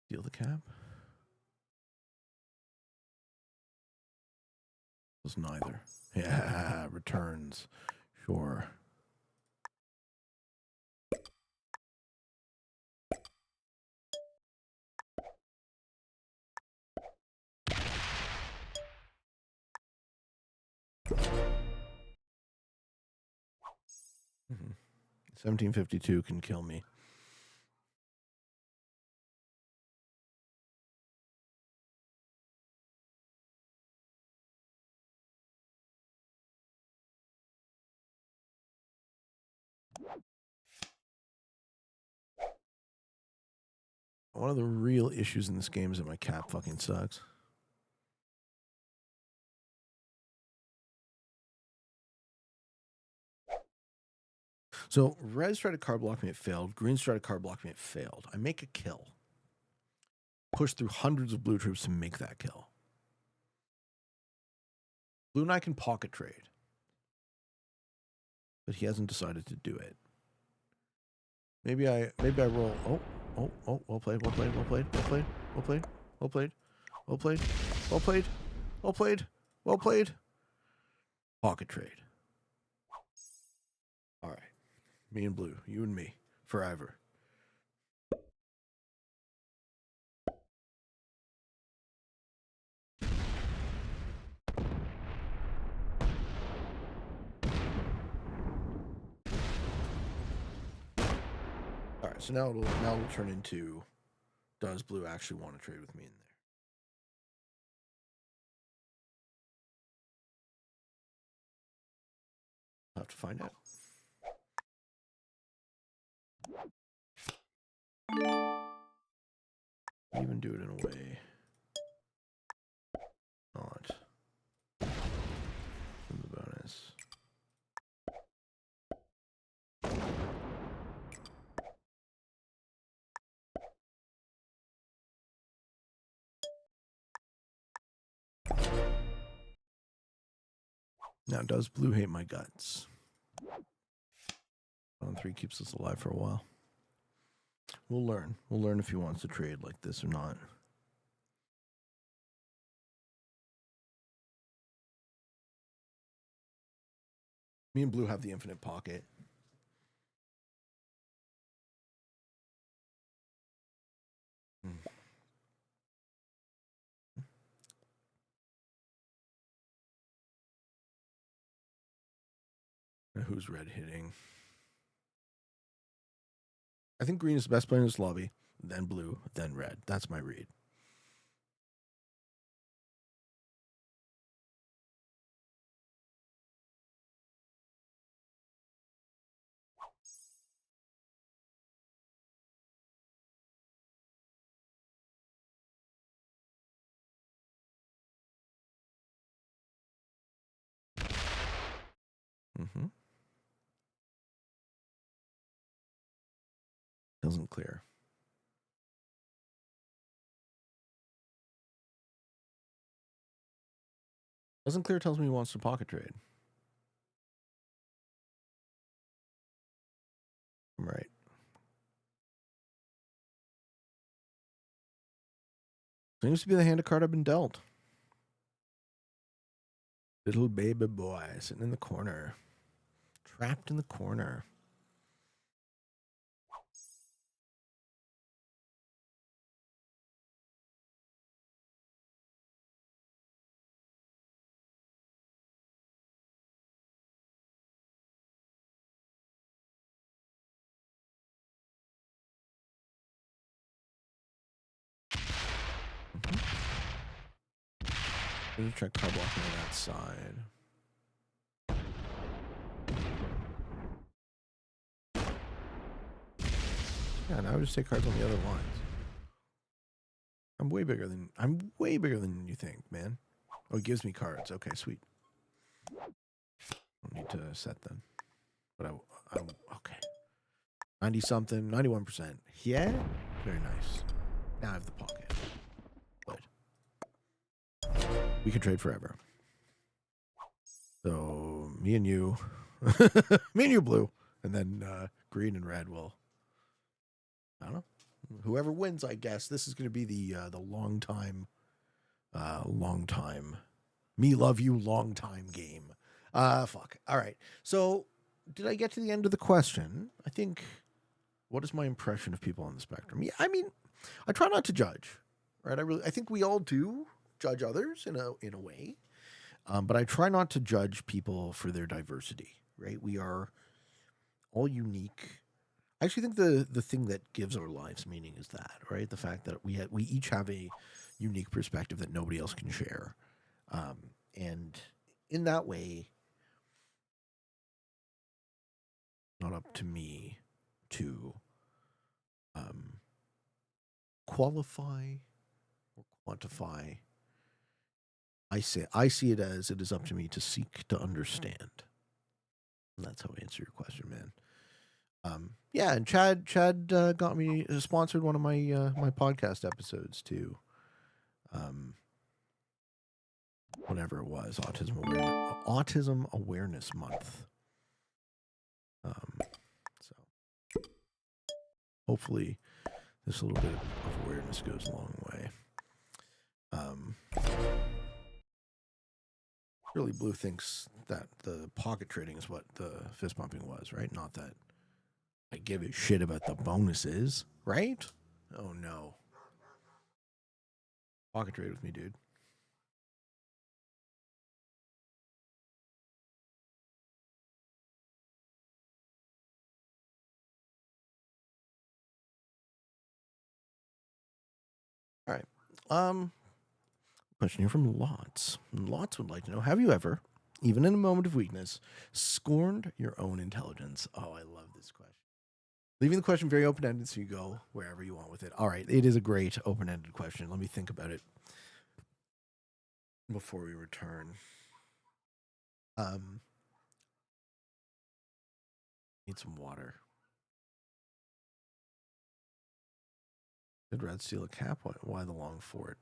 Deal the cap. Was neither. Yeah, returns. Sure. Mm-hmm. 1752 can kill me. One of the real issues in this game is that my cap fucking sucks. So Red's tried to card block me, it failed. Green's tried to card block me, it failed. I make a kill. Push through hundreds of blue troops to make that kill. Blue and I can pocket trade. But he hasn't decided to do it. Maybe I roll. Oh, well played. Pocket trade. All right. Me and blue, you and me, forever. All right, so now it'll turn into, does blue actually want to trade with me in there? I'll have to find out. Even do it in a way not from the bonus. Now, does blue hate my guts? On 3 keeps us alive for a while. We'll learn. We'll learn if he wants to trade like this or not. Me and blue have the infinite pocket. Now who's red hitting? I think green is the best player in this lobby, then blue, then red. That's my read. Mm-hmm. Doesn't clear. Doesn't clear tells me he wants to pocket trade. I'm right. Seems to be the hand of card I've been dealt. Little baby boy sitting in the corner. Trapped in the corner. I'm going to try card blocking on that side. Yeah, now I just take cards on the other lines. I'm way bigger than you think, man. Oh, it gives me cards. Okay, sweet. Don't need to set them. But I okay. 90 something, 91%. Yeah? Very nice. Now I have the pocket. But we can trade forever. So me and you, me and you, blue, and then green and red will. I don't know. Whoever wins, I guess. This is going to be the long time, me love you long time game. Fuck. All right. So did I get to the end of the question? I think. What is my impression of people on the spectrum? Yeah, I mean, I try not to judge, right? I think we all do judge others in a way, but I try not to judge people for their diversity, right? We are all unique. I actually think the thing that gives our lives meaning is that, right? The fact that we each have a unique perspective that nobody else can share, and in that way, not up to me to um, qualify or quantify. I see it as it is up to me to seek to understand. And that's how I answer your question, man. Yeah, and Chad got me sponsored one of my my podcast episodes too. Um, whenever it was Autism Awareness Month. So hopefully this little bit of awareness goes a long way. Really, Blue thinks that the pocket trading is what the fist pumping was, right? Not that I give a shit about the bonuses, right? Oh no. Pocket trade with me, dude. All right. Question here from Lots. Lots would like to know: have you ever, even in a moment of weakness, scorned your own intelligence? Oh, I love this question. Leaving the question very open ended, so you go wherever you want with it. All right, it is a great open ended question. Let me think about it before we return. Need some water. Did Red steal a cap? Why the long fort?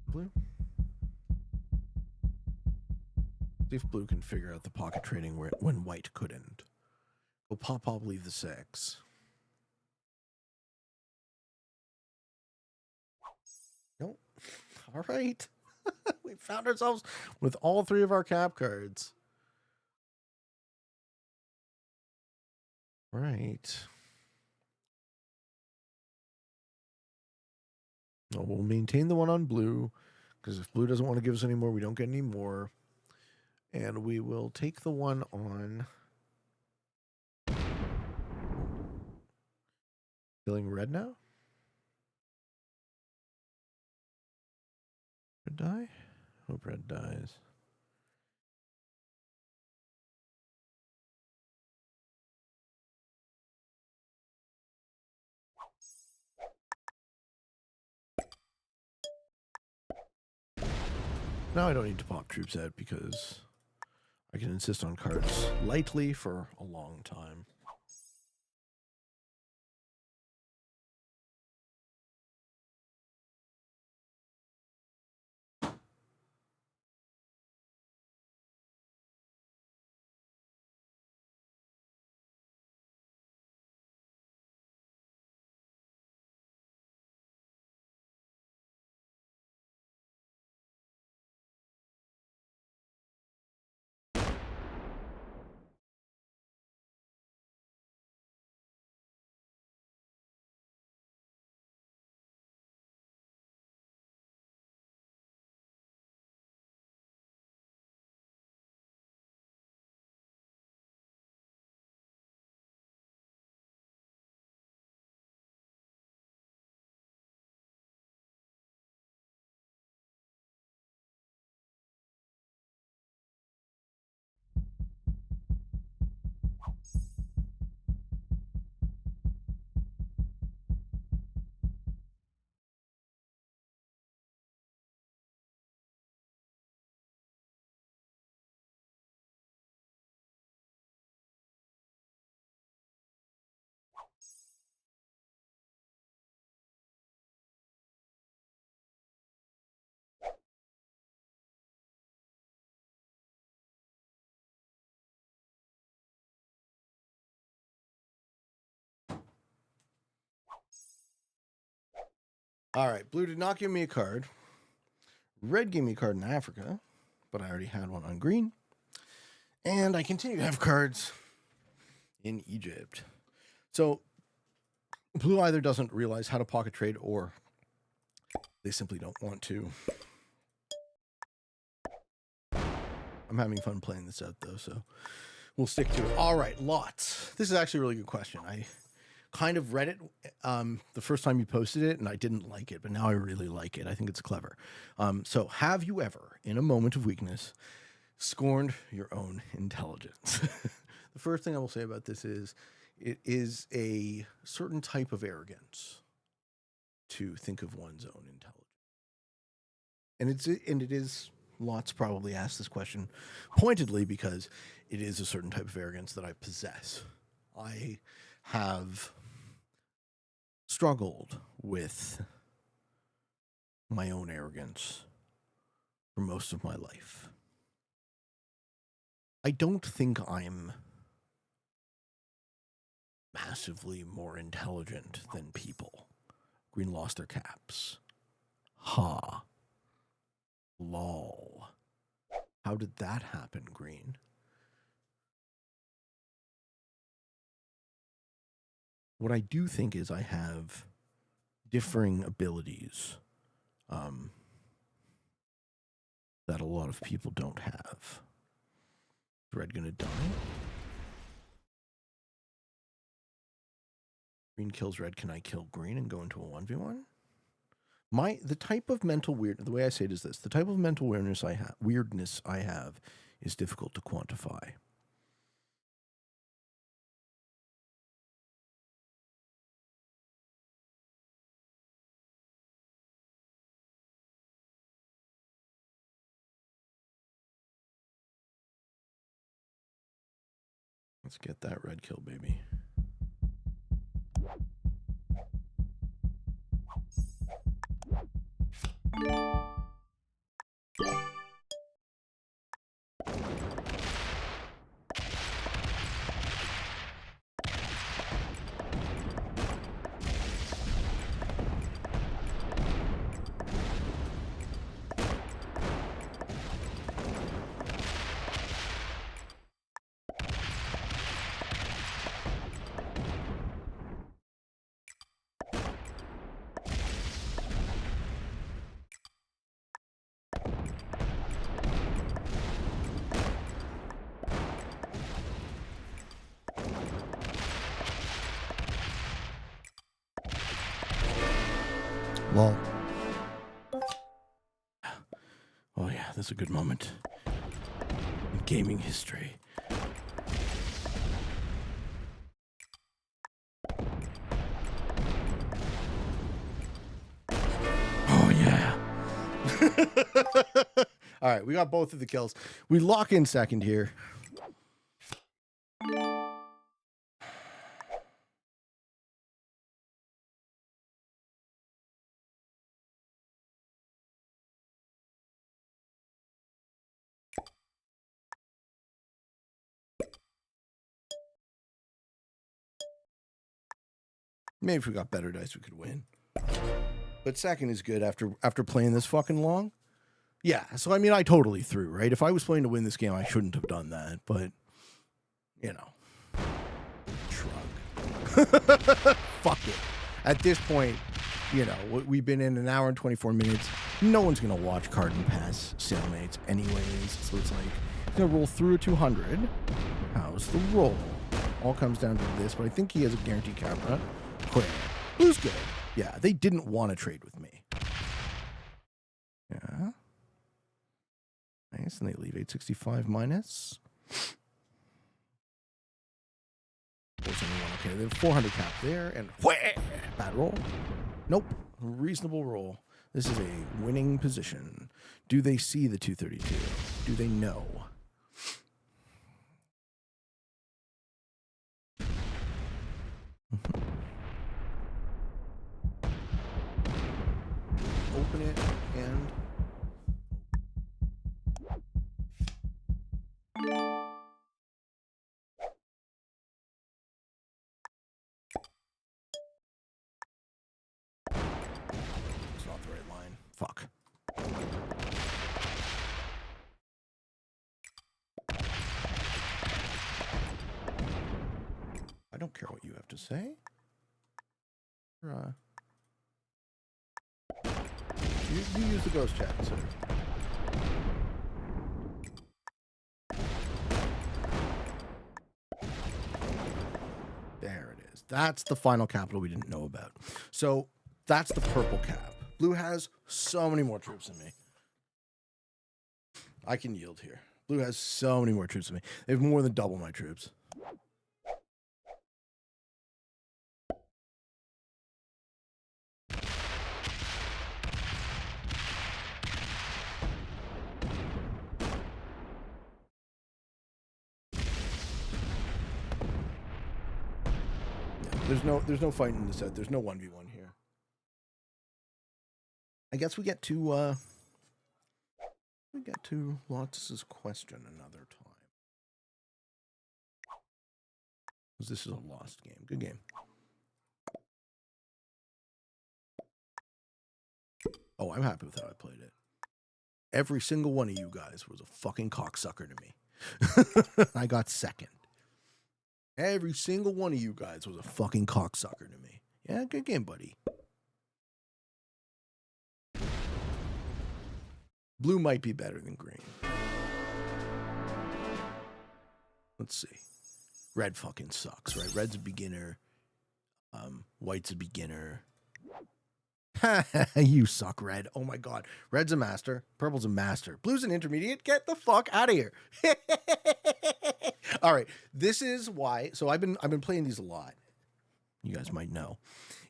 Blue? See if Blue can figure out the pocket trading when White couldn't. Will Pop leave the 6? Nope. All right. We found ourselves with all 3 of our cap cards. Right. Well, we'll maintain the one on Blue, because if Blue doesn't want to give us any more, we don't get any more. And we will take the one on killing Red now. Red die? Hope Red dies. Now I don't need to pop troops out because I can insist on cards lightly for a long time. All right, blue did not give me a card. Red gave me a card in Africa, but I already had one on green. And I continue to have cards in Egypt. So blue either doesn't realize how to pocket trade or they simply don't want to. I'm having fun playing this out, though, so we'll stick to it. All right, lots. This is actually a really good question. I kind of read it the first time you posted it, and I didn't like it, but now I really like it. I think it's clever. So have you ever, in a moment of weakness, scorned your own intelligence? The first thing I will say about this is it is a certain type of arrogance to think of one's own intelligence. And it is, lots probably ask this question pointedly because it is a certain type of arrogance that I possess. I have struggled with my own arrogance for most of my life. I don't think I'm massively more intelligent than people. Green lost their caps. Ha. Lol. How did that happen, Green? What I do think is I have differing abilities that a lot of people don't have. Is red gonna die? Green kills red. Can I kill green and go into a 1v1? The type of mental the way I say it is this: the type of mental weirdness I have is difficult to quantify. Let's get that red kill, baby. Lol. Oh yeah, that's a good moment in gaming history. Oh yeah. All right, we got both of the kills. We lock in second here. Maybe if we got better dice, we could win. But second is good after playing this fucking long. Yeah, so I mean, I totally threw, right? If I was playing to win this game, I shouldn't have done that, but, you know. Shrug. Fuck it. At this point, you know, we've been in an hour and 24 minutes. No one's going to watch Card and Pass Stalemates anyways, so it's like, going to roll through a 200. How's the roll? All comes down to this, but I think he has a guaranteed cap run. Quick. Who's good? Yeah, they didn't want to trade with me. Yeah. Nice, and they leave 865 minus. Okay, they have 400 cap there, and bad roll. Nope, reasonable roll. This is a winning position. Do they see the 232? Do they know? Open it and don't care what you have to say. You use the ghost chat, so. There it is. That's the final capital we didn't know about. So that's the purple cap. Blue has so many more troops than me. I can yield here. Blue has so many more troops than me. They have more than double my troops. There's no fighting in the set. There's no 1v1 here. I guess we get to Lotus' question another time. Because this is a lost game. Good game. Oh, I'm happy with how I played it. Every single one of you guys was a fucking cocksucker to me. I got second. Every single one of you guys was a fucking cocksucker to me. Yeah, good game, buddy. Blue might be better than green. Let's see. Red fucking sucks, right? Red's a beginner. White's a beginner. You suck, Red. Oh my god. Red's a master. Purple's a master. Blue's an intermediate. Get the fuck out of here. All right. This is why. So I've been playing these a lot. You guys might know.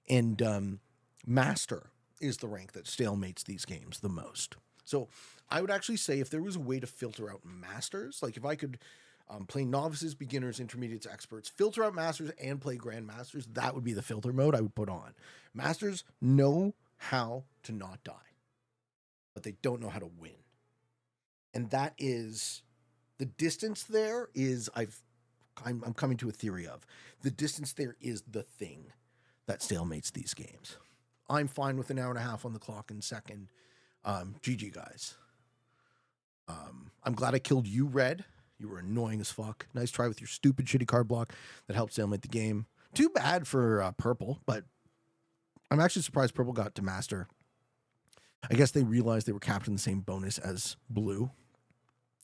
And master is the rank that stalemates these games the most. So I would actually say if there was a way to filter out masters, like if I could play novices, beginners, intermediates, experts, filter out masters and play grandmasters, that would be the filter mode I would put on. Masters know how to not die, but they don't know how to win. And that is the distance there is I'm coming to a theory of the distance there is the thing that stalemates these games. I'm fine with an hour and a half on the clock in second. GG guys. I'm glad I killed you, Red. You were annoying as fuck. Nice try with your stupid shitty card block that helped stalemate the game. Too bad for Purple, but I'm actually surprised Purple got to master. I guess they realized they were capped in the same bonus as Blue,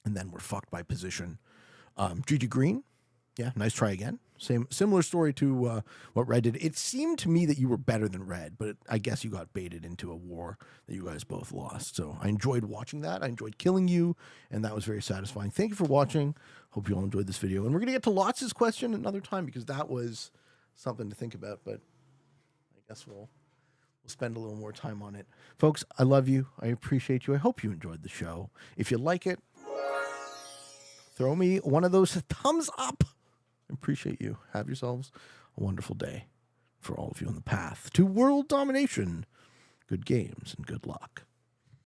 and then were fucked by position. GG Green. Yeah, nice try again. Similar story to what Red did. It seemed to me that you were better than Red, but I guess you got baited into a war that you guys both lost. So I enjoyed watching that. I enjoyed killing you, and that was very satisfying. Thank you for watching. Hope you all enjoyed this video. And we're going to get to Lots' question another time because that was something to think about, but I guess we'll spend a little more time on it. Folks, I love you. I appreciate you. I hope you enjoyed the show. If you like it, throw me one of those thumbs up. I appreciate you. Have yourselves a wonderful day for all of you on the path to world domination. Good games and good luck.